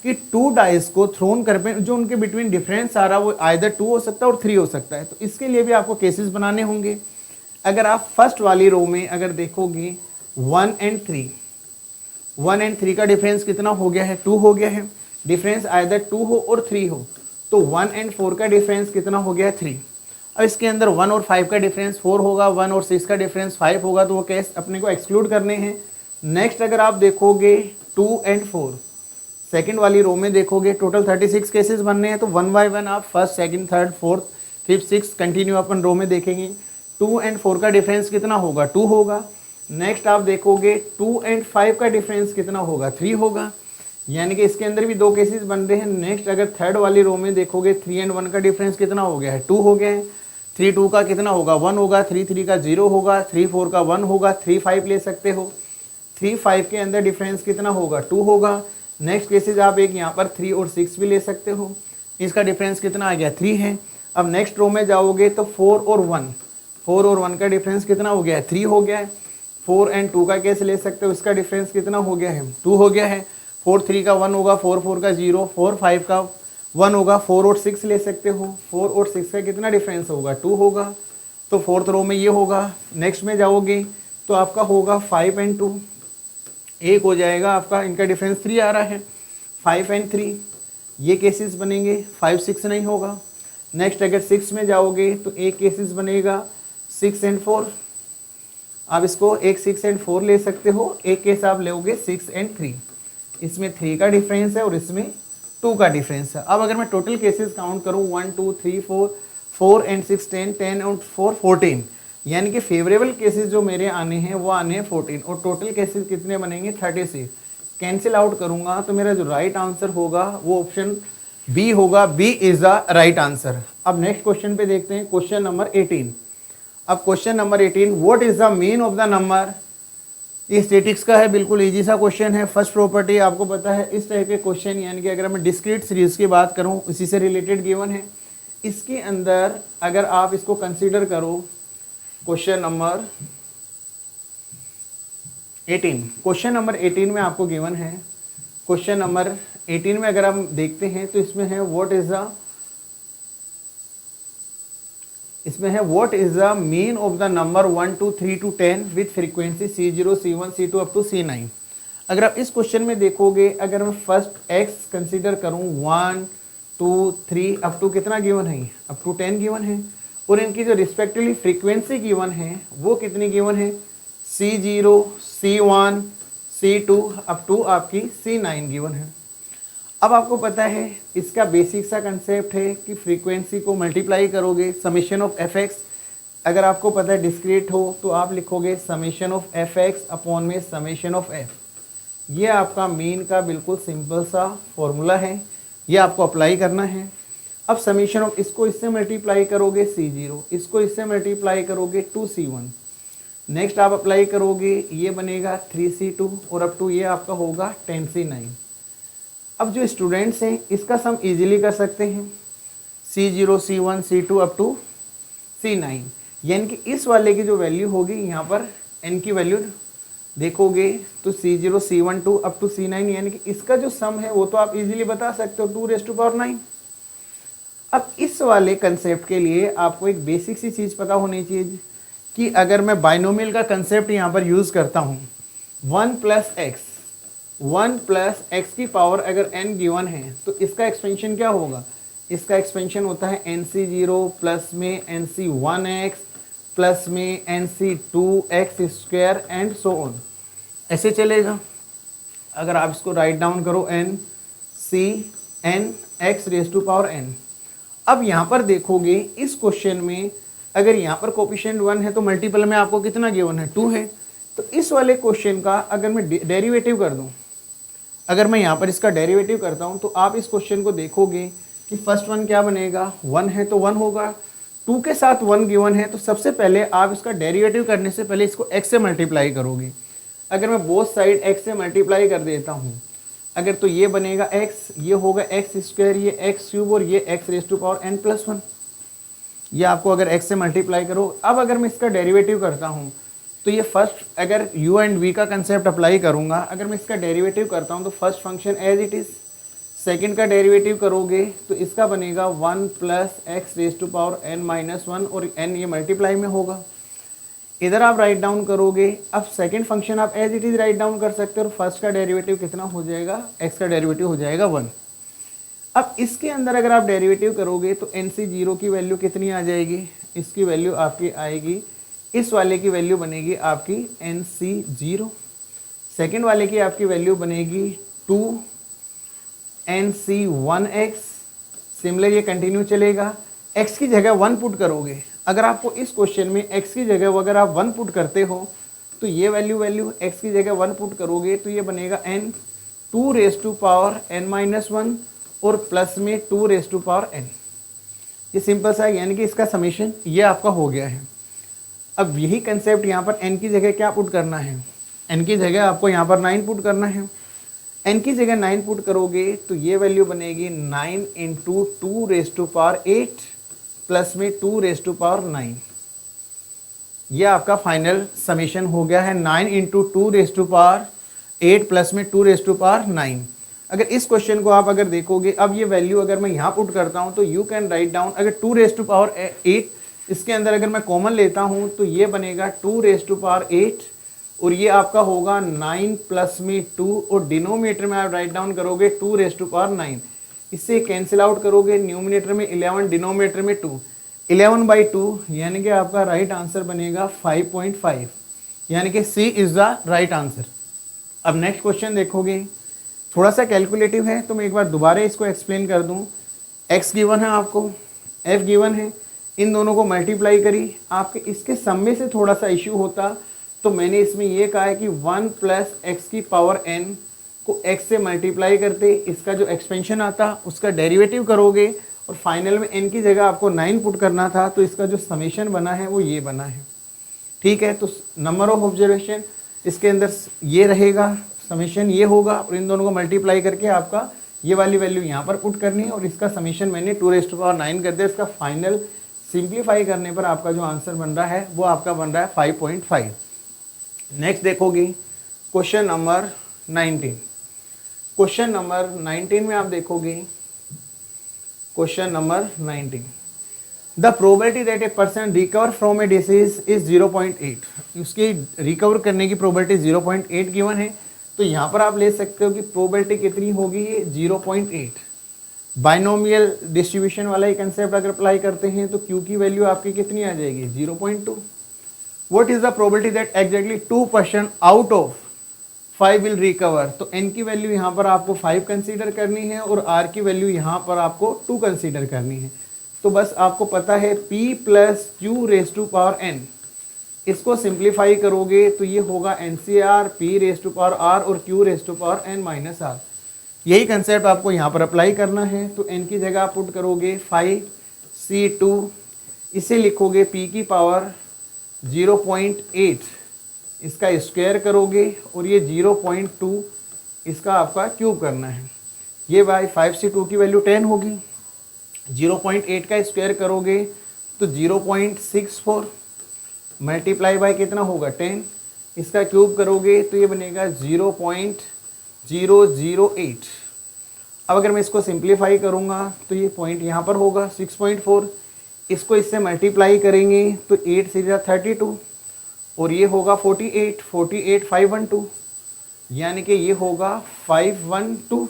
कि 2 डाइस को थ्रोन कर पे जो उनके बिटवीन डिफरेंस आ रहा है वो आइदर 2 हो सकता है और 3 हो सकता है। तो इसके लिए भी आपको केसेस बनाने होंगे। अगर आप फर्स्ट वाली रो में अगर देखोगे 1 and 3, 1 and 3 का डिफरेंस कितना हो गया है, 2 हो गया है। डिफरेंस आइदर 2 हो और 3 हो, तो 1 एंड 4 का डिफरेंस कितना हो गया 3। अब इसके अंदर 1 और 5 का डिफरेंस 4 होगा, 1 और 6 का डिफरेंस 5 होगा, तो वो केस अपने को एक्सक्लूड करने हैं। नेक्स्ट अगर आप देखोगे 2 एंड 4, सेकंड वाली रो में देखोगे टोटल 36 केसेस बनने हैं, तो 1 बाय 1 आप first second third fourth fifth six continue अपन रो में देखेंगे। 2 एंड 4 का डिफरेंस कितना होगा 2 होगा। नेक्स्ट आप देखोगे 2 एंड 5 का डिफरेंस कितना होगा 3 होगा, यानी कि इसके अंदर भी 2 केसेस बन रहे हैं। नेक्स्ट अगर थर्ड वाली रो में देखोगे 3 एंड 1 का डिफरेंस कितना हो गया है 2 हो गया है। 3 2 का कितना होगा 1 होगा, 3 3 का 0 होगा, 3 4 का 1 होगा, 3 5 ले सकते हो। 3 5 के अंदर डिफरेंस कितना होगा 2 होगा। नेक्स्ट केसेस आप एक यहाँ पर 3 और 6 भी ले सकते हो, इसका डिफरेंस कितना आ गया 3 है। अब नेक्स्ट रो में जाओगे तो 4 और 1 का डिफरेंस कितना हो गया है 3 हो गया है। 4 एंड 2 का केस ले सकते हो, इसका डिफरेंस कितना हो गया है 2 हो गया है। 4 3 का 1 होगा, 4 4 का 0, 4 5 का 1 होगा, 4 और 6 ले सकते हो। 4 और 6 का कितना डिफरेंस होगा 2 होगा, तो फोर्थ रो में ये होगा। नेक्स्ट में जाओगे तो आपका होगा 5 एंड 2, एक हो जाएगा आपका, इनका डिफरेंस 3 आ रहा है। 5 एंड 3 ये केसेस बनेंगे, 5 6 नहीं होगा। नेक्स्ट अगर 6 में जाओगे तो एक केसेस बनेगा 6 एंड 4, आप इसको एक 6 एंड 4 ले सकते हो। एक केस आप लोगे 6 एंड 3, इसमें 3 का डिफरेंस है और इसमें 2 का डिफरेंस है। अब अगर मैं टोटल केसेस काउंट करूँ 1 2 3 4, 4 एंड 6 10, 10 और 4 14, यानी कि फेवरेबल केसेस जो मेरे आने हैं वो आने हैं 14, और टोटल केसेस कितने बनेंगे 36। कैंसिल आउट करूंगा तो मेरा जो राइट आंसर होगा वो ऑप्शन बी होगा, B is the right answer. अब नेक्स्ट क्वेश्चन पे देखते हैं, क्वेश्चन नंबर 18। अब question number 18, what is the mean of the number. ये स्टैटिक्स का है, बिल्कुल इजी सा क्वेश्चन है। फर्स्ट प्रॉपर्टी आपको पता है, इस टाइप के क्वेश्चन यानी कि अगर मैं डिस्क्रीट सीरीज की बात करूं इसी से रिलेटेड गिवन है। इसके अंदर अगर आप इसको कंसीडर करो क्वेश्चन नंबर 18, क्वेश्चन नंबर 18 में आपको गिवन है, क्वेश्चन नंबर 18 में अगर हम देखते हैं तो इसमें है what is the mean of the number 1 2 3 to 10 with frequency C0 C1 C2 up to C9। अगर आप इस क्वेश्चन में देखोगे, अगर मैं फर्स्ट x कंसीडर करूं 1 2 3 अप टू कितना गिवन है, अप टू 10 गिवन है, और इनकी जो रिस्पेक्टिवली फ्रीक्वेंसी गिवन है वो कितनी गिवन है C0 C1 C2 up to आपकी C9 गिवन है। अब आपको पता है इसका बेसिक सा कंसेप्ट है कि फ्रीक्वेंसी को मल्टीप्लाई करोगे समेशन ऑफ fx। अगर आपको पता है डिस्क्रीट हो तो आप लिखोगे समेशन ऑफ fx अपॉन में समेशन ऑफ f। ये आपका मीन का बिल्कुल सिंपल सा फॉर्मूला है, ये आपको अप्लाई करना है। अब समेशन ऑफ इसको इससे मल्टीप्लाई करोगे C0, इसको इससे मल्टीप्लाई करोगे 2C1, नेक्स्ट आप अप्लाई करोगे ये बनेगा 3C2 और अप टू ये आपका होगा 10C9। अब जो स्टूडेंट्स हैं इसका सम इजीली कर सकते हैं, C0 C1 C2 up to C9, यानी कि इस वाले की जो वैल्यू होगी यहाँ पर n की वैल्यू देखोगे तो C0 C1 2 up to C9, यानी कि इसका जो सम है वो तो आप इजीली बता सकते हो 2⁹9। अब इस वाले कंसेप्ट के लिए आपको एक बेसिक सी चीज़ पता होनी चाहिए कि अगर मैं बाइनोमियल का कंसेप्ट यहाँ पर यूज़ करता हूँ 1 प्लस एक्स की पावर अगर n गिवन है तो इसका एक्सपेंशन क्या होगा, इसका एक्सपेंशन होता है NC0 प्लस में NC1x प्लस में NC2x square and so on, ऐसे चलेगा। अगर आप इसको राइट डाउन करो NC(n)x⁴n। अब यहाँ पर देखोगे इस क्वेश्चन में अगर यहाँ पर कोफिशिएंट 1 है तो मल्टीपल में आपको कितना गिवन है 2 है। तो इस वाले क्वेश्चन का अगर मैं डेरिवेटिव कर दूँ, अगर मैं यहाँ पर इसका डेरिवेटिव करता हूँ तो आप इस क्वेश्चन को देखोगे कि फर्स्ट वन क्या बनेगा 1 है तो 1 होगा, 2 के साथ 1 गिवन है तो सबसे पहले आप इसका डेरिवेटिव करने से पहले इसको x से मल्टीप्लाई करोगे। अगर मैं बोथ साइड x से मल्टीप्लाई कर देता हूँ अगर तो ये बनेगा x, ये होगा x², ये x³ और ये x⁴n+1, ये आपको अगर x से मल्टीप्लाई करो। अब अगर मैं इसका डेरिवेटिव करता हूँ तो ये फर्स्ट अगर u एंड v का कंसेप्ट अप्लाई करूँगा, अगर मैं इसका डेरिवेटिव करता हूँ तो first function as it is, second का डेरिवेटिव करोगे तो इसका बनेगा 1 प्लस x⁻n−1 और n ये मल्टीप्लाई में होगा। इधर आप राइट डाउन करोगे, अब सेकंड फंक्शन आप as it is right down कर सकते हो और फर्स्ट का डेरिवेटिव कितना हो जाएगा, x का डेरिवेटिव हो जाएगा 1। अब इसके अंदर अगर आप डेरिवेटिव करोगे तो NC0 की वैल्यू कितनी आ जाएगी, इसकी वैल्यू आपकी आएगी, इस वाले की वैल्यू बनेगी आपकी NC0, सेकेंड वाले की आपकी वैल्यू बनेगी 2NC1x। सिमिलर ये कंटिन्यू चलेगा। x की जगह 1 पुट करोगे, अगर आपको इस क्वेश्चन में x की जगह अगर आप 1 पुट करते हो तो ये वैल्यू x की जगह 1 पुट करोगे तो ये बनेगा n 2 raise to power n-1 और प्लस में 2 रेज टू पावर n। ये सिंपल सा है, यानी कि इसका समीशन ये आपका हो गया है। अब यही कंसेप्ट यहाँ पर n की जगह क्या पुट करना है, n की जगह आपको यहाँ पर 9 पुट करना है। n की जगह 9 पुट करोगे तो ये वैल्यू बनेगी 9 into 2 raise to power 8 plus में 2 रेज टू पावर 9। ये आपका फाइनल समीशन हो गया है 9 into 2 raise to power 8 plus में 2 रेज टू पावर 9। अगर इस क्वेश्चन को आप अगर देखोगे, अब ये वैल्यू अगर मैं यहाँ पुट करता हूँ तो यू कैन राइट डाउन, अगर 2 रेज टू पावर 8 इसके अंदर अगर मैं कॉमन लेता हूँ तो ये बनेगा 2 रेज टू पावर 8 और ये आपका होगा 9 प्लस में 2 और डिनोमिनेटर में आप राइट डाउन करोगे 2 रेज टू पावर 9। इससे कैंसिल आउट करोगे, न्यूमिनेटर में 11 डिनोमिनेटर में 2, 11/2 यानी कि आपका राइट आंसर बनेगा 5.5, यानी कि सी इज द राइट आंसर। अब नेक्स्ट क्वेश्चन देखोगे, थोड़ा सा कैलकुलेटिव है तो मैं एक बार दोबारा इसको एक्सप्लेन कर दूं। x गिवन है आपको, f गिवन है, इन दोनों को मल्टीप्लाई करी, आपके इसके सम में से थोड़ा सा इश्यू होता तो मैंने इसमें ये कहा है कि 1 प्लस एक्स की पावर n को x से मल्टीप्लाई करते इसका जो एक्सपेंशन आता उसका डेरिवेटिव करोगे और फाइनल में n की जगह आपको 9 पुट करना था, तो इसका जो समेशन बना है वो ये बना है। ठीक है, तो नंबर ऑफ ऑब्जर्वेशन इसके अंदर ये रहेगा, समेशन ये होगा और इन दोनों को मल्टीप्लाई करके आपका ये वाली वैल्यू यहाँ पर पुट करनी है और इसका समेशन मैंने 2 रेज़ टू पावर 9 कर दिया। इसका फाइनल सिंप्लीफाई करने पर आपका जो आंसर बन रहा है वो आपका बन रहा है 5.5। नेक्स्ट देखोगे क्वेश्चन नंबर 19। क्वेश्चन नंबर 19 में आप देखोगे, question number 19, the probability that a person recover from A disease is 0.8। उसकी रिकवर करने की प्रोबेबिलिटी 0.8 गिवन है, तो यहाँ पर आप ले सकते हो कि प्रोबेबिलिटी कितनी होगी, 0.8। बाइनोमियल डिस्ट्रीब्यूशन वाला ही कंसेप्ट अगर अप्लाई करते हैं तो Q की वैल्यू आपकी कितनी आ जाएगी, 0.2। What is the probability that exactly 2% out of 5 will recover, तो n की वैल्यू यहाँ पर आपको 5 कंसीडर करनी है और r की वैल्यू यहाँ पर आपको 2 कंसीडर करनी है। तो बस आपको पता है p plus q raise to power n, इसको सिंप्लीफाई करोगे तो ये होगा NCR p raise to power r और q raise to power n minus r। यही कंसेप्ट आपको यहाँ पर अप्लाई करना है, तो n की जगह आप पुट करोगे 5c2, इसे लिखोगे p की पावर 0.8, इसका स्क्वायर करोगे और ये 0.2 इसका आपका क्यूब करना है। ये बाई 5c2 की वैल्यू 10 होगी, 0.8 का स्क्वायर करोगे तो 0.64 मल्टीप्लाई बाय कितना होगा 10, इसका क्यूब करोगे तो ये बनेगा 0.008। अब अगर मैं इसको सिंप्लीफाई करूँगा तो ये पॉइंट यहाँ पर होगा 6.4, इसको इससे मल्टीप्लाई करेंगे तो 8 से 32 और ये होगा 48, 512, यानी कि ये होगा 512।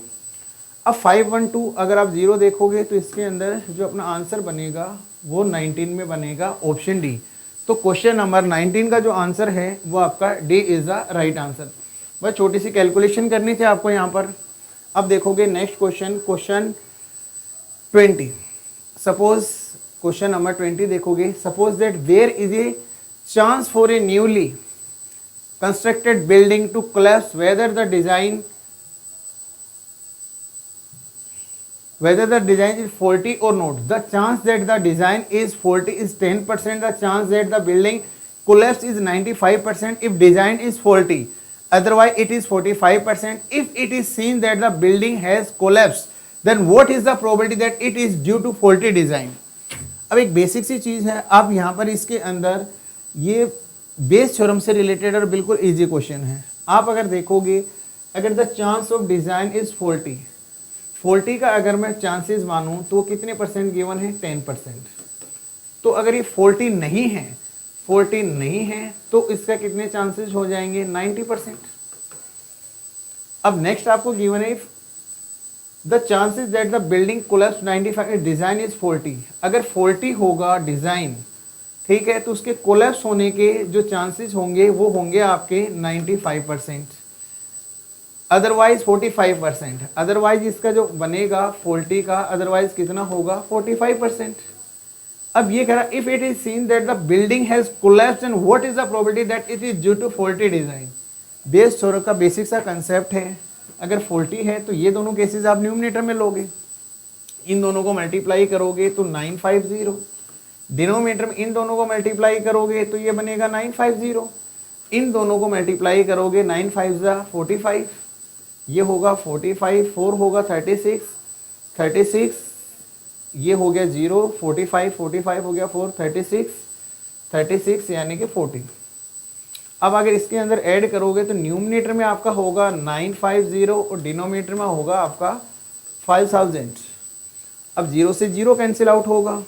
अब 512 अगर आप 0 देखोगे तो इसके अंदर जो अपना आंसर बनेगा वो 19 में बनेगा, ऑप्शन डी। तो क्वेश्चन नंबर 19 का जो आंसर है वो आपका D is the right answer. बस छोटी सी कैलकुलेशन करनी थी आपको यहाँ पर। अब देखोगे next question, question 20। Suppose question number 20 देखोगे, suppose that there is a chance for a newly constructed building to collapse whether the design is faulty or not. The chance that the design is faulty is 10%. The chance that the building collapse is 95% if design is faulty. Otherwise it is 45%. If it is seen that the building has collapsed, then what is the probability that it is due to faulty design? अब एक बेसिक सी चीज़ है, आप यहाँ पर इसके अंदर ये बेस थ्योरम से रिलेटेड और बिल्कुल इजी क्वेश्चन है। आप अगर देखोगे, अगर the chance of design is faulty का अगर मैं चांसेस मानूं तो कितने परसेंट गिवन है, 10%। तो अगर ये फोल्टी नहीं है तो इसका कितने चांसेस हो जाएंगे, 90%। अब नेक्स्ट आपको गिवन है the chances that the building collapse 95 design is faulty. अगर फॉल्टी होगा डिज़ाइन, ठीक है, तो उसके कोलैप्स होने के जो चांसेस होंगे वो होंगे आपके 95%, अदरवाइज 45%। अदरवाइज इसका जो बनेगा फॉल्टी का, अदरवाइज कितना होगा 45%। अब ये कह रहा if it is seen that the building has collapsed and what is the probability that it is due to faulty design. Bayes theorem का बेसिक सा कंसेप्ट है, अगर फॉल्टी है तो ये दोनों केसेस आप न्यूमरेटर में लोगे, इन दोनों को मल्टीप्लाई करोगे तो 950, डिनोमिनेटर में इन दोनों को मल्टीप्लाई करोगे तो ये बनेगा 950, इन दोनों को मल्टीप्लाई करोगे 9 5 45, ये होगा 45, 4 होगा 36, 36 ये हो गया 0, 45, 45 हो गया 4, 36, 36 यानी कि 40। अब अगर इसके अंदर ऐड करोगे तो न्यूमिनेटर में आपका होगा 950 और डिनोमिनेटर में होगा आपका 5000। अब 0 से 0 कैंसिल आउट होगा,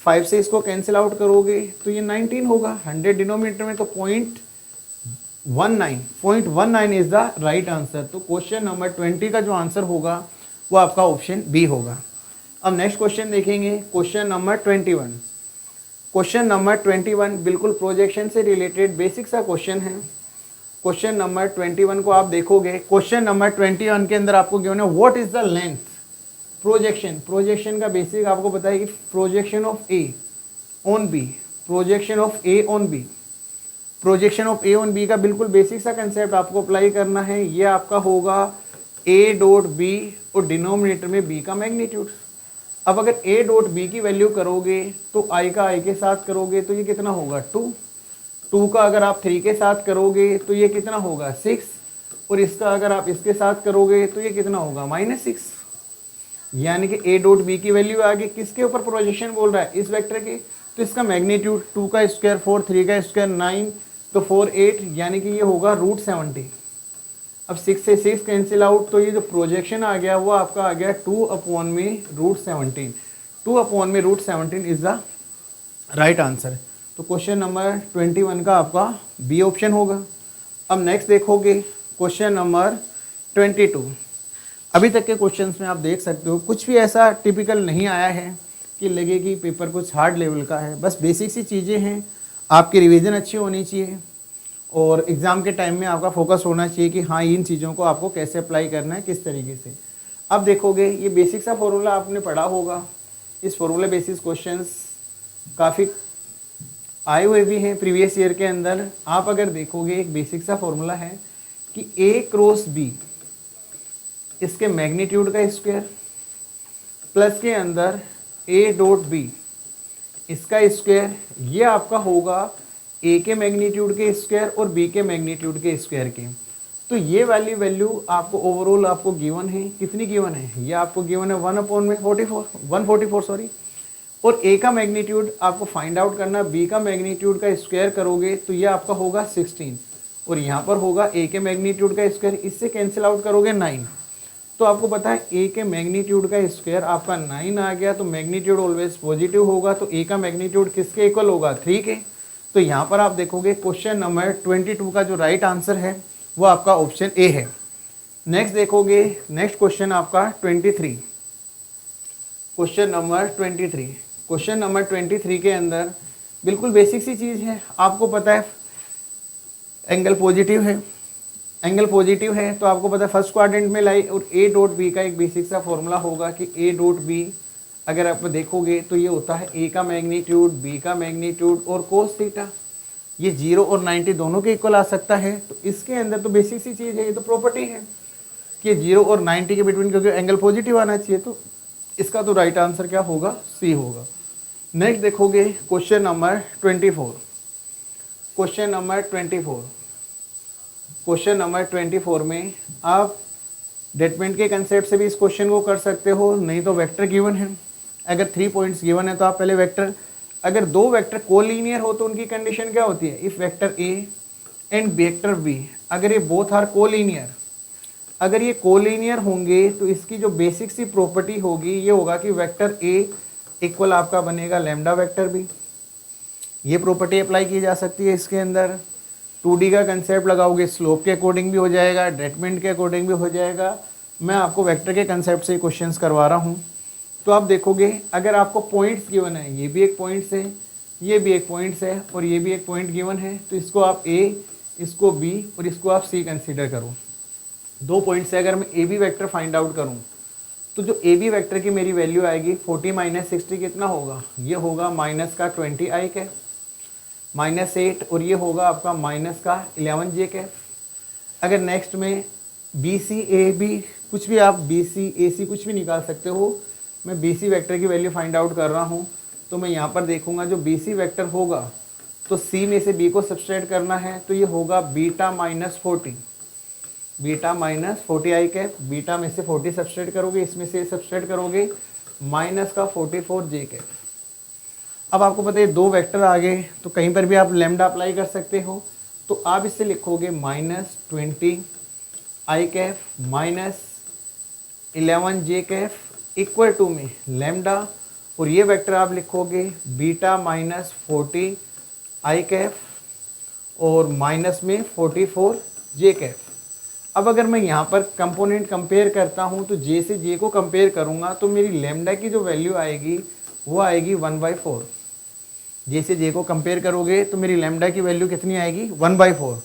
5 से इसको कैंसिल आउट करोगे तो ये 19 होगा, 100 डिनोमिनेटर में तो 0.19 इज द राइट आंसर। तो क्वेश्चन नंबर 20 का जो आंसर होगा वो आपका ऑप्शन बी होगा। अब नेक्स्ट क्वेश्चन देखेंगे, क्वेश्चन नंबर 21। क्वेश्चन नंबर 21 बिल्कुल प्रोजेक्शन से रिलेटेड बेसिक सा क्वेश्चन है। क्वेश्चन नंबर 21 को आप देखोगे, क्वेश्चन नंबर 21 के अंदर आपको गिवन है what is the length projection. Projection का बेसिक आपको पता है कि projection of A on B, projection of A on B, projection of A on B का बिल्कुल बेसिक सा कंसेप्ट आपको अप्लाई करना है। ये आपका होगा ए डॉट बी और डिनोमिनेटर में बी का मैग्नीट्यूड। अब अगर ए डॉट बी की वैल्यू करोगे तो आई का आई के साथ करोगे तो ये कितना होगा 2, 2 का अगर आप 3 के साथ करोगे तो ये कितना होगा 6, और इसका अगर आप इसके साथ करोगे तो ये कितना होगा -6। यानी कि ए डॉट बी की वैल्यू आ गई, किसके ऊपर प्रोजेक्शन बोल रहा है, इस वेक्टर के, तो इसका मैग्नीट्यूड 2 का स्क्वायर 4, 3 का स्क्वायर 9, तो 4 8 यानी कि ये होगा √70। अब 6 से 6 कैंसिल आउट, तो ये जो प्रोजेक्शन आ गया वो आपका आ गया 2/√17। 2/√17 इज द राइट आंसर। तो क्वेश्चन नंबर 21 का आपका बी ऑप्शन होगा। अब नेक्स्ट देखोगे क्वेश्चन नंबर 22। अभी तक के क्वेश्चंस में आप देख सकते हो कुछ भी ऐसा टिपिकल नहीं आया है कि लगे कि पेपर कुछ हार्ड लेवल का है, बस बेसिक सी चीज़ें हैं। आपकी रिवीजन अच्छी होनी चाहिए और एग्ज़ाम के टाइम में आपका फोकस होना चाहिए कि हाँ इन चीज़ों को आपको कैसे अप्लाई करना है, किस तरीके से। अब देखोगे ये बेसिक सा फॉर्मूला आपने पढ़ा होगा, इस फॉर्मूला बेसिस क्वेश्चंस काफ़ी आए हुए भी हैं प्रीवियस ईयर के अंदर। आप अगर देखोगे एक बेसिक सा फॉर्मूला है कि A क्रॉस B, इसके मैग्नीट्यूड का स्क्वायर प्लस के अंदर A डॉट B इसका स्क्वायर, ये आपका होगा A के मैग्नीट्यूड के स्क्वायर और B के मैग्नीट्यूड के स्क्वायर के। तो ये वाली वैल्यू आपको ओवरऑल आपको गिवन है, कितनी गिवन है, ये आपको गिवन है 1/144 सॉरी। और A का मैग्नीट्यूड आपको फाइंड आउट करना, B का मैग्नीट्यूड का स्क्वायर करोगे तो ये आपका होगा 16 और यहाँ पर होगा A के मैग्नीट्यूड का स्क्वायर, इससे कैंसिल आउट करोगे 9। तो आपको पता है A के मैग्नीट्यूड का स्क्वायर आपका 9 आ गया, तो मैग्नीट्यूड ऑलवेज पॉजिटिव होगा, तो A का मैग्नीट्यूड किसके इक्वल होगा 3 के। तो यहाँ पर आप देखोगे क्वेश्चन नंबर 22 का जो राइट आंसर है वो आपका ऑप्शन ए है। नेक्स्ट देखोगे, नेक्स्ट क्वेश्चन आपका 23, क्वेश्चन नंबर 23। क्वेश्चन नंबर 23 के अंदर बिल्कुल बेसिक सी चीज़ है, आपको पता है एंगल पॉजिटिव है, एंगल पॉजिटिव है तो आपको पता है फर्स्ट क्वाड्रेंट में लाई, और A डॉट बी का एक बेसिक सा फॉर्मूला होगा कि A डॉट बी अगर आप देखोगे तो ये होता है A का मैग्नीट्यूड, B का मैग्नीट्यूड और कोस थीटा। ये 0 और 90 दोनों के इक्वल आ सकता है। तो इसके अंदर तो बेसिक सी चीज़ है, ये तो प्रॉपर्टी है कि 0 और 90 के बिटवीन क्योंकि एंगल पॉजिटिव आना चाहिए, तो इसका तो राइट आंसर क्या होगा, सी होगा। नेक्स्ट देखोगे question number 24, question number 24। Question number 24 में आप डेटमेंट के कंसेप्ट से भी इस क्वेश्चन को कर सकते हो, नहीं तो वेक्टर गिवन है। अगर 3 पॉइंट्स गिवन है तो आप पहले वेक्टर, अगर 2 वेक्टर कोलिनियर हो तो उनकी कंडीशन क्या होती है, if vector A and vector B अगर ये बोथ आर कोलिनियर, अगर ये कोलिनियर होंगे तो इसकी जो बेसिक सी प्रॉपर्टी होगी ये होगा कि वेक्टर A इक्वल आपका बनेगा लैम्डा वेक्टर B। ये प्रॉपर्टी अप्लाई की जा सकती है इसके अंदर। 2D का कंसेप्ट लगाओगे, स्लोप के अकॉर्डिंग भी हो जाएगा, डेटमेंट के अकॉर्डिंग भी हो जाएगा, मैं आपको वेक्टर के कंसेप्ट से क्वेश्चंस करवा रहा हूँ। तो आप देखोगे अगर आपको पॉइंट्स गिवन है, ये भी एक पॉइंट्स है, ये भी एक पॉइंट्स है और ये भी एक पॉइंट गिवन है, तो इसको आप ए, इसको बी और इसको आप सी कंसीडर करो। 2 पॉइंट से अगर मैं A B vector find out करूँ तो जो ए बी वैक्टर की मेरी वैल्यू आएगी 40 माइनस 60 कितना होगा, ये होगा माइनस का 20 आई कैफ माइनस 8 और ये होगा आपका माइनस का 11 जे कैफ। अगर नेक्स्ट में बी सी ए बी कुछ भी आप बी सी ए सी कुछ भी निकाल सकते हो, मैं बी सी वैक्टर की वैल्यू फाइंड आउट कर रहा हूँ। तो मैं यहाँ पर देखूँगा जो बी सी वैक्टर होगा तो सी में से बी को सब्सट्रैक्ट करना है, तो ये होगा बीटा माइनस 40, बीटा माइनस 40 आई कैप, बीटा में से 40 सब्सट्रैक्ट करोगे, इसमें से सब्सट्रैक्ट करोगे माइनस का 44 जे कैप। अब आपको पता है 2 वेक्टर आ गए तो कहीं पर भी आप लैम्डा अप्लाई कर सकते हो, तो आप इससे लिखोगे minus 20 i cap minus 11 j cap equal to में लैम्डा और ये वेक्टर आप लिखोगे बीटा माइनस 40 आई कैफ और माइनस में 44 जे कैफ। अब अगर मैं यहाँ पर कंपोनेंट कंपेयर करता हूँ तो जे से जे को कंपेयर करूँगा तो मेरी लैम्डा की जो वैल्यू आएगी वो आएगी 1/4। जे से जे को कंपेयर करोगे तो मेरी लैम्डा की वैल्यू कितनी आएगी 1/4।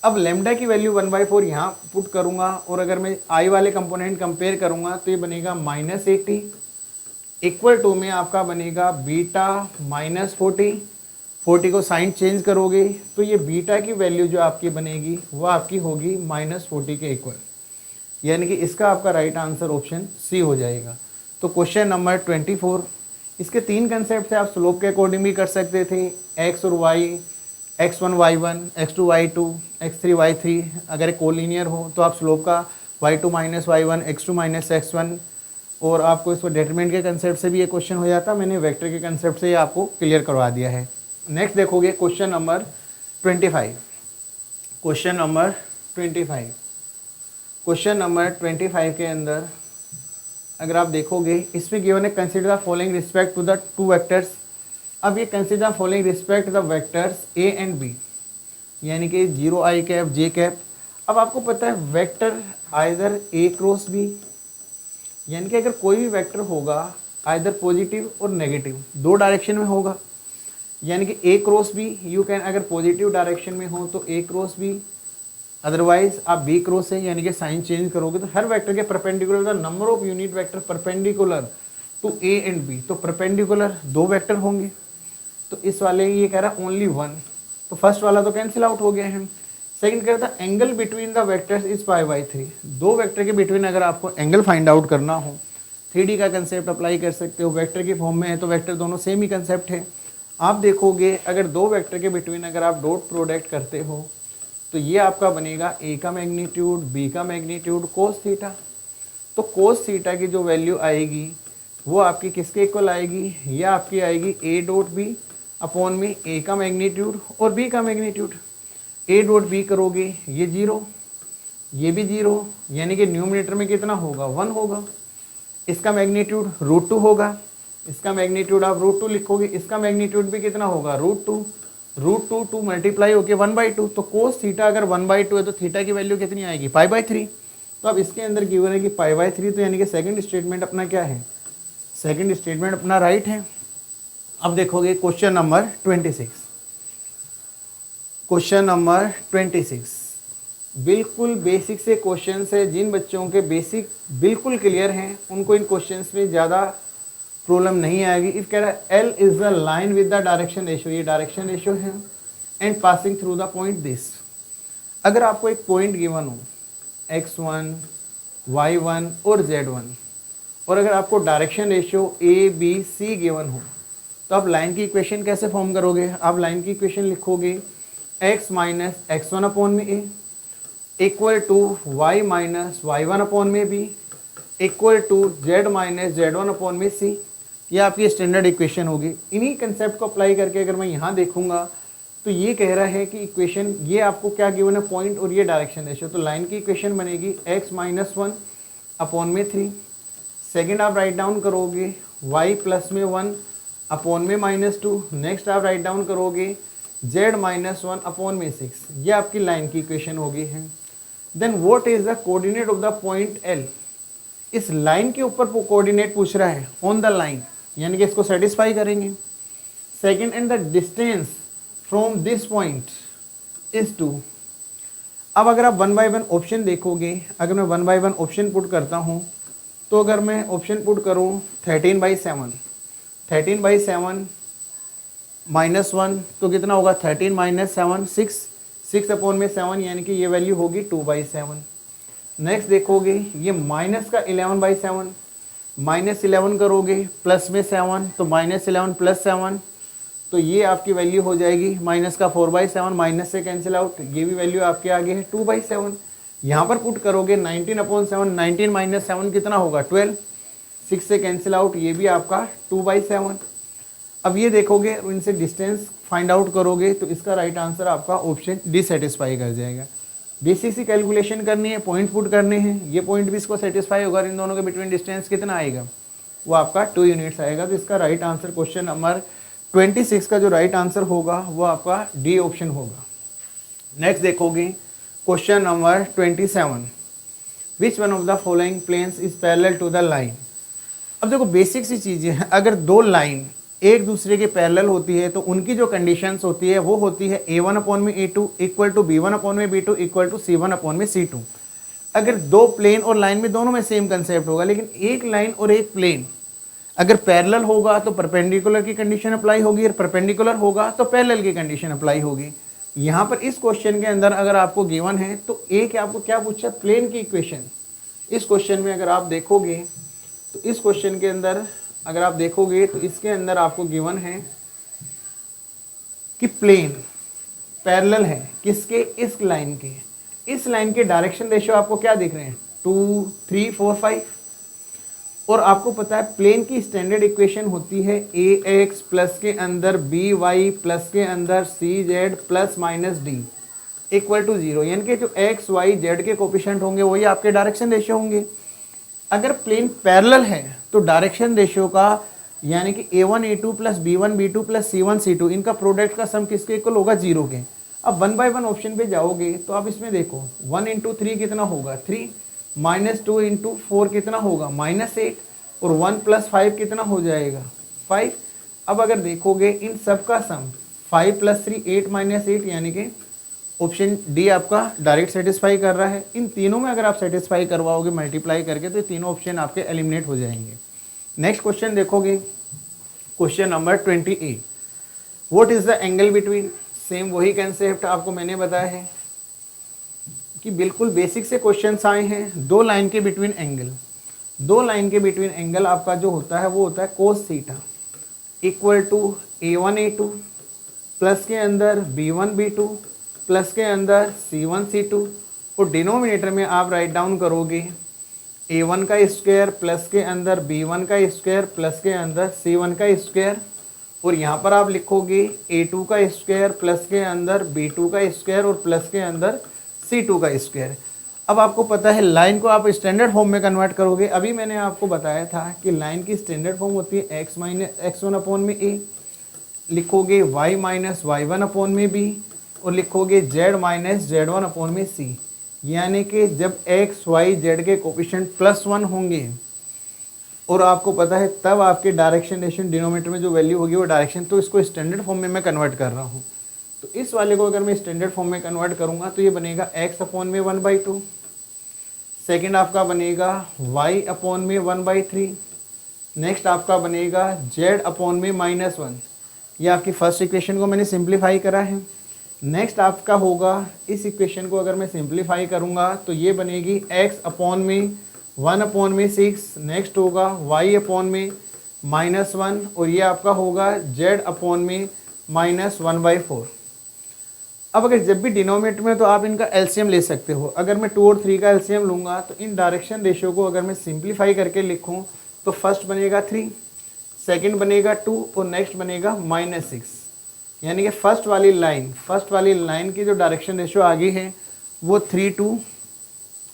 अब लैम्डा की वैल्यू 1/4 यहाँ पुट करूँगा और अगर मैं आई वाले कंपोनेंट कंपेयर करूँगा तो ये बनेगा माइनस 80 इक्वल टू में आपका बनेगा बीटा माइनस 40 को साइन चेंज करोगे तो ये बीटा की वैल्यू जो आपकी बनेगी वो आपकी होगी माइनस 40 के इक्वल, यानी कि इसका आपका राइट आंसर ऑप्शन सी हो जाएगा। तो क्वेश्चन नंबर 24, इसके 3 कंसेप्ट से आप स्लोप के अकॉर्डिंग भी कर सकते थे, एक्स और Y, x1 y1, x2 y2, x3 y3। अगर एक कोलिनियर हो तो आप स्लोप का y2 minus y1, x2 minus x1, और आपको इसको डिटरमिनेंट के कंसेप्ट से भी ये क्वेश्चन हो जाता, मैंने वेक्टर के कंसेप्ट से ये आपको क्लियर करवा दिया है। नेक्स्ट देखोगे question number 25। Question number 25, question number 25 के अंदर अगर आप देखोगे इसमें गिवन है consider the following respect to the 2 vectors. अब ये consider the following respect the vectors A and B, यानी कि 0 आई कैप जे कैप। अब आपको पता है vector either A cross B, यानी कि अगर कोई भी वेक्टर होगा आइदर पॉजिटिव और नेगेटिव 2 डायरेक्शन में होगा, यानी कि A cross B you can, अगर पॉजिटिव डायरेक्शन में हो तो ए क्रॉस बी, अदरवाइज आप बी क्रॉस है, यानी कि साइन चेंज करोगे तो हर वेक्टर के perpendicular the number of unit vector perpendicular to A and B, तो परपेंडिकुलर 2 वेक्टर होंगे। तो इस वाले ये कह रहा है ओनली 1, तो फर्स्ट वाला तो कैंसिल आउट हो गया है। सेकंड कह रहा था angle between the vectors is π/3, 2 vector के बिटवीन अगर आपको एंगल फाइंड आउट करना हो 3D का कंसेप्ट अप्लाई कर सकते हो, वेक्टर की फॉर्म में है तो वेक्टर दोनों सेम ही कंसेप्ट है। आप देखोगे अगर 2 वेक्टर के बिटवीन अगर आप डॉट प्रोडक्ट करते हो तो ये आपका बनेगा ए का मैग्नीट्यूड बी का मैग्नीट्यूड कोस थीटा। तो कोस थीटा की जो वैल्यू आएगी वो आपकी किसके इक्वल आएगी, ये आपकी आएगी ए डॉट बी अपॉन में ए का मैग्नीट्यूड और बी का मैग्नीट्यूड। ए डॉट बी करोगे ये 0, ये भी 0, यानी कि न्यूमरेटर में कितना होगा 1 होगा। इसका मैग्नीट्यूड √2 होगा, इसका मैग्नीट्यूड आप √2 लिखोगे, इसका मैग्नीट्यूड भी कितना होगा √2, √2 मल्टीप्लाई होके 1/2। तो कोस थीटा अगर 1/2 है तो थीटा की वैल्यू कितनी आएगी π/3। तो अब इसके अंदर गिवन है कि π/3, तो यानी कि सेकंड स्टेटमेंट अपना क्या है, सेकंड स्टेटमेंट अपना राइट है। अब देखोगे क्वेश्चन नंबर 26, क्वेश्चन नंबर 26 बिल्कुल बेसिक से क्वेश्चन है, जिन बच्चों के बेसिक बिल्कुल क्लियर हैं उनको इन क्वेश्चंस में ज़्यादा प्रॉब्लम नहीं आएगी। इफ कह रहा है L is the line with the direction ratio, ये डायरेक्शन रेशियो है, and passing through the point this. अगर आपको एक पॉइंट गिवन हो x1, y1 और z1, और अगर आपको direction ratio A B C given हो तो आप लाइन की इक्वेशन कैसे फॉर्म करोगे। आप लाइन की इक्वेशन लिखोगे x माइनस x1 अपॉन में a equal to y minus y1 upon में b equal to z minus z1 upon में सी। ये आपकी स्टैंडर्ड इक्वेशन होगी। इन्हीं कंसेप्ट को अप्लाई करके अगर मैं यहाँ देखूंगा तो ये कह रहा है कि इक्वेशन ये आपको क्या गिवन है पॉइंट और ये डायरेक्शन रेशियो, तो लाइन की इक्वेशन बनेगी x माइनस 1 अपॉन में 3। सेकेंड आप राइट डाउन करोगे y प्लस में 1 अपॉन में -2। नेक्स्ट आप राइट डाउन करोगे z माइनस 1 अपॉन में 6। ये आपकी लाइन की इक्वेशन होगी है। Then what is the coordinate of the point L. इस लाइन के ऊपर कोऑर्डिनेट पूछ रहा है, ऑन द लाइन, यानी कि इसको सेटिस्फाई करेंगे। Second, and the distance from this point is 2। अब अगर आप 1 बाय 1 ऑप्शन देखोगे, अगर मैं 1 बाय 1 ऑप्शन पुट करता हूँ, तो अगर मैं ऑप्शन पुट करूँ 13/7, 13/7 -1 तो कितना होगा, 13 - 7 6, 6/7, यानी कि ये वैल्यू होगी 2/7। नेक्स्ट देखोगे ये माइनस का 11/7, -11 करोगे प्लस में 7 तो -11 + 7, तो ये आपकी वैल्यू हो जाएगी माइनस का 4/7, माइनस से कैंसिल आउट, ये भी वैल्यू आपके आगे है 2/7। यहाँ पर पुट करोगे 19/7, 19 - 7 कितना होगा 12, 6 से कैंसिल आउट, ये भी आपका 2/7। अब ये देखोगे इनसे डिस्टेंस फाइंड आउट करोगे तो इसका राइट आंसर आपका ऑप्शन डी सेटिस्फाई कर जाएगा। बेसिक सी कैलकुलेशन करनी है, पॉइंट पुट करने हैं, ये पॉइंट भी इसको सेटिस्फाई होगा, इन दोनों के बिटवीन डिस्टेंस कितना आएगा, वो आपका 2 यूनिट्स आएगा। तो इसका राइट आंसर क्वेश्चन नंबर 26 का जो राइट आंसर होगा वो आपका डी ऑप्शन होगा। नेक्स्ट देखोगे question number 27, which one of the following planes is parallel to the line. अब देखो बेसिक सी चीज़ें हैं, अगर दो लाइन एक दूसरे के पैरेलल होती है तो उनकी जो कंडीशंस होती है वो होती है A1/A2 equal to B1/B2 equal to C1/C2। अगर दो प्लेन और लाइन में दोनों में सेम कंसेप्ट होगा, लेकिन एक लाइन और एक प्लेन अगर पैरेलल होगा तो परपेंडिकुलर की कंडीशन अप्लाई होगी, और परपेंडिकुलर होगा तो पैरेलल की कंडीशन अप्लाई होगी। यहाँ पर इस क्वेश्चन के अंदर अगर आपको गिवन है तो एक आपको क्या पूछा, प्लेन की इक्वेशन। इस क्वेश्चन में अगर आप देखोगे तो इस क्वेश्चन के अंदर अगर आप देखोगे तो इसके अंदर आपको गिवन है कि प्लेन पैरेलल है किसके, इस लाइन के। इस लाइन के डायरेक्शन रेशियो आपको क्या दिख रहे हैं 2 3 4 5, और आपको पता है प्लेन की स्टैंडर्ड इक्वेशन होती है ax प्लस के अंदर by प्लस के अंदर cz plus minus d equal to 0, यानी कि जो x y z के कोफिशिएंट होंगे वही आपके डायरेक्शन रेशियो होंगे। अगर प्लेन पैरेलल है तो डायरेक्शन रेशियो का यानी कि A1A2 plus B1B2 plus C1C2 इनका प्रोडक्ट का सम किसके इक्वल होगा 0 के। अब 1 बाय 1 ऑप्शन पे जाओगे तो आप इसमें देखो 1 × 3 कितना होगा 3, -2 × 4 कितना होगा -8, और 1 + 5 कितना हो जाएगा 5। अब अगर देखोगे इन सब का सम 5 + 3 8 -8, यानी कि ऑप्शन डी आपका डायरेक्ट सेटिस्फाई कर रहा है। इन तीनों में अगर आप सेटिस्फाई करवाओगे मल्टीप्लाई करके तो ये तीनों ऑप्शन आपके एलिमिनेट हो जाएंगे। नेक्स्ट क्वेश्चन देखोगे question number 28, what is the angle between. Same वही कंसेप्ट आपको मैंने बताया है कि बिल्कुल बेसिक से क्वेश्चंस आए हैं। दो लाइन के बिटवीन एंगल, दो लाइन के बिटवीन एंगल आपका जो होता है वो होता है cos theta equal to A1A2 plus के अंदर B1B2 प्लस के अंदर C1C2, और डिनोमिनेटर में आप राइट डाउन करोगे A1 का स्क्वायर प्लस के अंदर B1 का स्क्वायर प्लस के अंदर C1 का स्क्वायर, और यहाँ पर आप लिखोगे A2 का स्क्वायर प्लस के अंदर B2 का स्क्वायर और प्लस के अंदर C2 का स्क्वायर। अब आपको पता है लाइन को आप स्टैंडर्ड फॉर्म में कन्वर्ट करोगे। अभी मैंने आपको बताया था कि लाइन की स्टैंडर्ड फॉर्म होती है x-1/a, लिखोगे y-y1/b, और लिखोगे z-z1/c, यानी कि जब x y z के कोफिशिएंट +1 होंगे और आपको पता है तब आपके डायरेक्शन रेशियो डिनोमिनेटर में जो वैल्यू होगी वो डायरेक्शन, तो इसको स्टैंडर्ड फॉर्म में मैं कन्वर्ट कर रहा हूँ। तो इस वाले को अगर मैं स्टैंडर्ड फॉर्म में कन्वर्ट करूँगा तो ये बनेगा x/1/2, सेकेंड आपका बनेगा y/1/3, नेक्स्ट आपका बनेगा z/-1। ये आपकी फर्स्ट इक्वेशन को मैंने सिंप्लीफाई करा है। नेक्स्ट आपका होगा इस इक्वेशन को अगर मैं सिंप्लीफाई करूँगा तो ये बनेगी x/1/6, नेक्स्ट होगा y/-1, और ये आपका होगा z/-1/4। अब अगर जब भी डिनोमिनेटर में तो आप इनका एलसीएम ले सकते हो। अगर मैं 2 और 3 का एलसीएम लूँगा तो इन डायरेक्शन रेशियो को अगर मैं सिंप्लीफाई करके लिखूँ तो फर्स्ट बनेगा 3, सेकंड बनेगा 2 और नेक्स्ट बनेगा -6, यानी कि फर्स्ट वाली लाइन की जो डायरेक्शन रेशियो आ गई है वो 3 2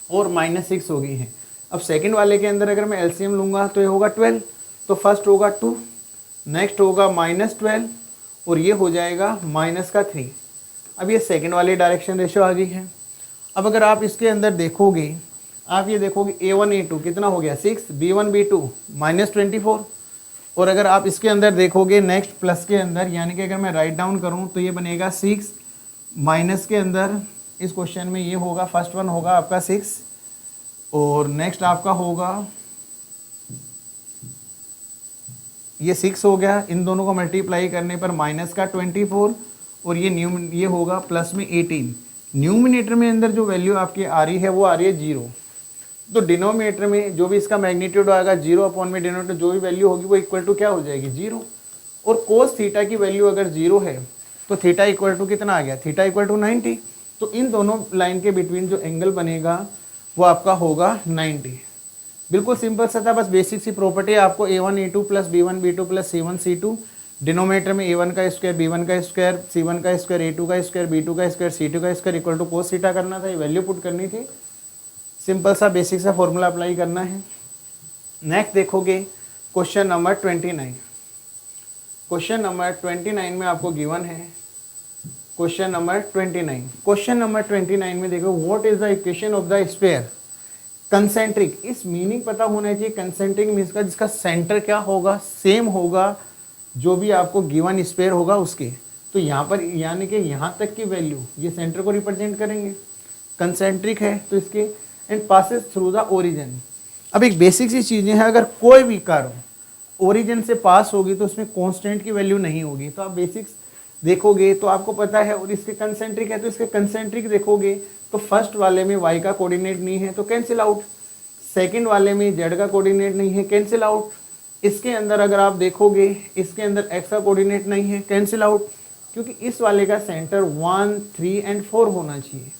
और -6 हो गई है। अब सेकंड वाले के अंदर अगर मैं एलसीएम लूँगा तो ये होगा 12, तो फर्स्ट होगा 2, नेक्स्ट होगा -12 और ये हो जाएगा -3। अब ये सेकंड वाली डायरेक्शन रेशियो आ गई है। अब अगर आप इसके अंदर देखोगे, आप ये देखोगे A1 A2 कितना हो गया 6, B1 B2 -24, और अगर आप इसके अंदर देखोगे नेक्स्ट प्लस के अंदर, यानी कि अगर मैं राइट डाउन करूं तो ये बनेगा 6 माइनस के अंदर इस क्वेश्चन में ये होगा, फर्स्ट वन होगा आपका 6 और नेक्स्ट आपका होगा ये 6 हो गया, इन दोनों को मल्टीप्लाई करने पर माइनस का 24 और ये होगा प्लस में 18। न्यूमिनेटर में अंदर जो वैल्यू आपकी आ रही है वो आ रही है 0, तो डिनोमिनेटर में जो भी इसका मैग्नीट्यूड आएगा 0 अपॉन में डिनोमिनेटर जो भी वैल्यू होगी वो इक्वल टू क्या हो जाएगी 0। और कोस थीटा की वैल्यू अगर 0 है तो थीटा इक्वल टू कितना आ गया, थीटा इक्वल टू 90। तो इन दोनों लाइन के बिटवीन जो एंगल बनेगा वो आपका होगा 90। बिल्कुल सिंपल सा था, बस बेसिक सी प्रॉपर्टी आपको A1 A2 plus B1 B2 plus C1 C2, denominator में A1 का स्क्वायर B1 का स्क्वायर C1 का स्क्वायर A2 का स्क्वायर B2 का स्क्वायर C2 का square equal to cos theta करना था, ये वैल्यू पुट करनी थी। सिंपल सा बेसिक सा फॉर्मूला अप्लाई करना है। नेक्स्ट देखोगे क्वेश्चन नंबर 29। क्वेश्चन नंबर 29 में आपको गिवन है क्वेश्चन नंबर 29। क्वेश्चन नंबर 29 में देखो what is the equation of the sphere concentric. इस मीनिंग पता होना चाहिए, कंसेंट्रिक मीन्स का जिसका सेंटर क्या होगा, सेम होगा जो भी आपको गिवन स्फीयर होगा उसके। तो यहाँ पर यानी कि यहाँ तक की वैल्यू ये सेंटर को रिप्रेजेंट करेंगे, कंसेंट्रिक है तो इसके, and passes through the origin. अब एक बेसिक सी चीज़ें हैं, अगर कोई भी कार ओरिजिन से पास होगी तो उसमें कांस्टेंट की वैल्यू नहीं होगी। तो आप बेसिक्स देखोगे तो आपको पता है, और इसके कंसेंट्रिक है तो इसके कंसेंट्रिक देखोगे तो फर्स्ट वाले में y का कोऑर्डिनेट नहीं है तो कैंसिल आउट, सेकंड वाले में z का कोऑर्डिनेट नहीं है कैंसिल आउट, इसके अंदर अगर आप देखोगे इसके अंदर x का कोऑर्डिनेट नहीं है कैंसिल आउट, क्योंकि इस वाले का सेंटर 1, 3 एंड 4 होना चाहिए।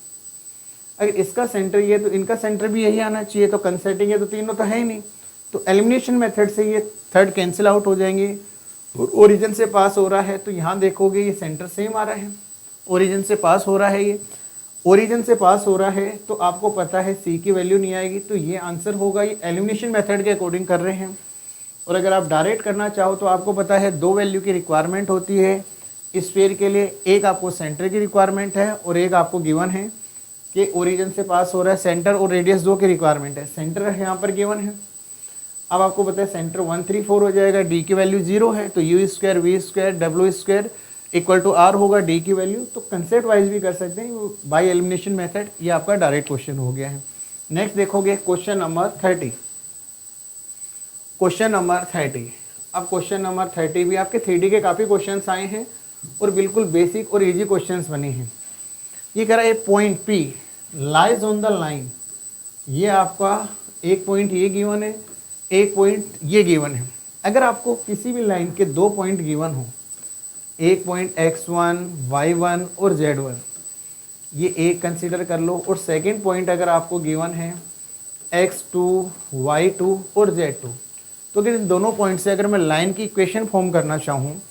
अगर इसका सेंटर ये तो इनका सेंटर भी यही आना चाहिए, तो कंसेंट्रिक है तो तीनों तो है ही नहीं, तो एलिमिनेशन मेथड से ये थर्ड कैंसिल आउट हो जाएंगे। ओरिजिन से पास हो रहा है तो यहाँ देखोगे ये सेंटर सेम आ रहा है, ओरिजिन से पास हो रहा है, ये ओरिजिन से पास हो रहा है तो आपको पता है सी की वैल्यू नहीं आएगी, तो ये आंसर होगा। ये एलिमिनेशन मेथड के अकॉर्डिंग कर रहे हैं। और अगर आप डायरेक्ट करना चाहो तो आपको पता है 2 वैल्यू की रिक्वायरमेंट होती है स्फीयर के लिए, एक आपको सेंटर की रिक्वायरमेंट है और एक आपको गिवन है कि ओरिजिन से पास हो रहा है, सेंटर और रेडियस 2 की रिक्वायरमेंट है। सेंटर यहाँ पर गिवन है, अब आपको पता है सेंटर 1, 3, 4 हो जाएगा, डी की वैल्यू 0 है तो यू स्क्वायर वी स्क्वायर डब्ल्यू स्क्वायर इक्वल टू आर होगा डी की वैल्यू। तो कंसेप्ट वाइज भी कर सकते हैं बाय एलिमिनेशन मेथड, ये आपका डायरेक्ट क्वेश्चन हो गया है। नेक्स्ट देखोगे क्वेश्चन नंबर 30। क्वेश्चन नंबर 30, अब क्वेश्चन नंबर 30 भी आपके 3D के काफ़ी क्वेश्चंस आए हैं और बिल्कुल बेसिक और इजी क्वेश्चंस बने हैं। ये कह रहा है point P lies on the line, ये आपका एक पॉइंट ये गिवन है, एक पॉइंट ये गिवन है। अगर आपको किसी भी लाइन के 2 पॉइंट गिवन हो, एक पॉइंट x1, y1 और z1, ये एक कंसीडर कर लो, और सेकंड पॉइंट अगर आपको गिवन है x2, y2 और z2, तो अगर इन दोनों पॉइंट से अगर मैं लाइन की इक्वेशन फॉर्म करना चाहूँ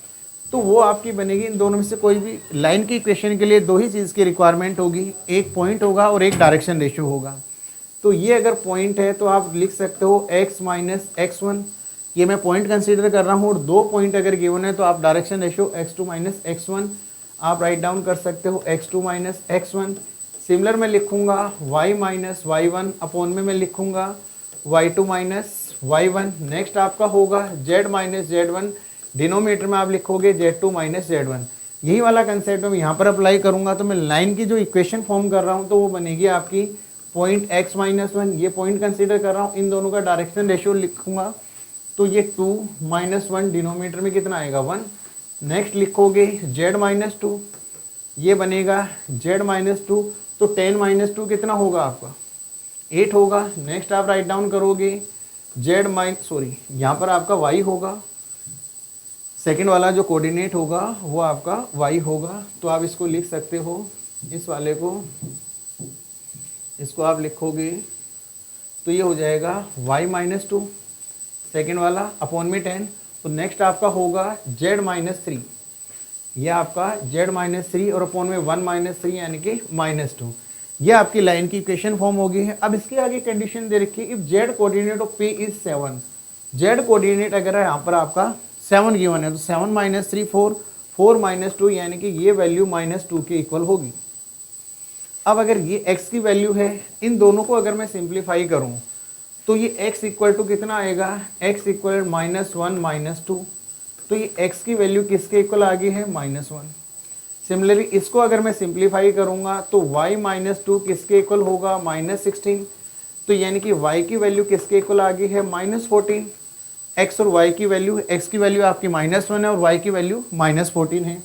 तो वो आपकी बनेगी, इन दोनों में से कोई भी लाइन की इक्वेशन के लिए 2 ही चीज़ की रिक्वायरमेंट होगी, एक पॉइंट होगा और एक डायरेक्शन रेशियो होगा। तो ये अगर पॉइंट है तो आप लिख सकते हो x माइनस x1, ये मैं पॉइंट कंसीडर कर रहा हूँ, और 2 पॉइंट अगर गिवन है तो आप direction ratio x2 minus x1 आप राइट डाउन कर सकते हो, x2 माइनस x1। सिमिलर मैं लिखूँगा y माइनस y1 अपॉन में मैं लिखूँगा y2 माइनस y1। नेक्स्ट आपका होगा z माइनस z1, डिनोमिनेटर में आप लिखोगे z2 माइनस z1। यही वाला कंसेप्ट मैं यहाँ पर अप्लाई करूँगा, तो मैं लाइन की जो इक्वेशन फॉर्म कर रहा हूँ तो वो बनेगी आपकी पॉइंट x माइनस 1, ये पॉइंट कंसीडर कर रहा हूँ, इन दोनों का डायरेक्शन रेशियो लिखूँगा तो ये 2 माइनस 1, डिनोमिनेटर में कितना आएगा 1। नेक्स्ट लिखोगे z माइनस 2, ये बनेगा z माइनस 2, तो 10 माइनस 2 कितना होगा आपका 8 होगा। नेक्स्ट आप राइट डाउन करोगे यहाँ पर आपका y होगा, सेकंड वाला जो कोऑर्डिनेट होगा वो आपका y होगा, तो आप इसको लिख सकते हो, इस वाले को इसको आप लिखोगे तो ये हो जाएगा y माइनस 2, सेकेंड वाला अपॉन में 10, तो नेक्स्ट आपका होगा z माइनस 3, यह आपका z माइनस 3 और अपॉन में 1 माइनस 3 यानी कि माइनस 2, ये आपकी लाइन की इक्वेशन फॉर्म हो गई है। अब इसकी आगे कंडीशन दे रखी है, if z coordinate of p is 7, z coordinate अगर यहाँ पर आपका 7 गिवन है तो 7 माइनस 3 4, 4 माइनस 2 यानी कि ये वैल्यू माइनस 2 के इक्वल होगी। अब अगर ये x की वैल्यू है, इन दोनों को अगर मैं सिंप्लीफाई करूं तो ये x इक्वल टू कितना आएगा, x इक्वल -1 -2, तो ये x की वैल्यू किसके इक्वल आ गई है, -1। सिमिलरली इसको अगर मैं सिंप्लीफाई करूंगा तो y -2 किसके इक्वल होगा, -16, तो यानी कि y की वैल्यू किसके इक्वल आ गई है, -14। x और y की वैल्यू, x की वैल्यू आपकी -1 है और y की वैल्यू -14 है।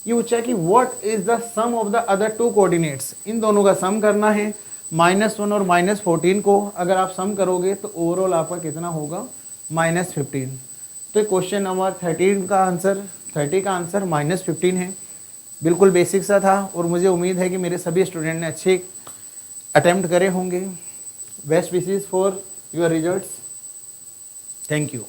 ये पूछा है कि what is the sum of the other two coordinates, इन दोनों का सम करना है, -1 और -14 को अगर आप सम करोगे तो ओवरऑल आपका कितना होगा, -15। तो क्वेश्चन नंबर 30 का आंसर -15 है। बिल्कुल बेसिक सा था और मुझे उम्मीद है कि मेरे सभी स्टूडेंट ने अच्छे अटेम्प्ट करे होंगे। Best wishes for your results. Thank you.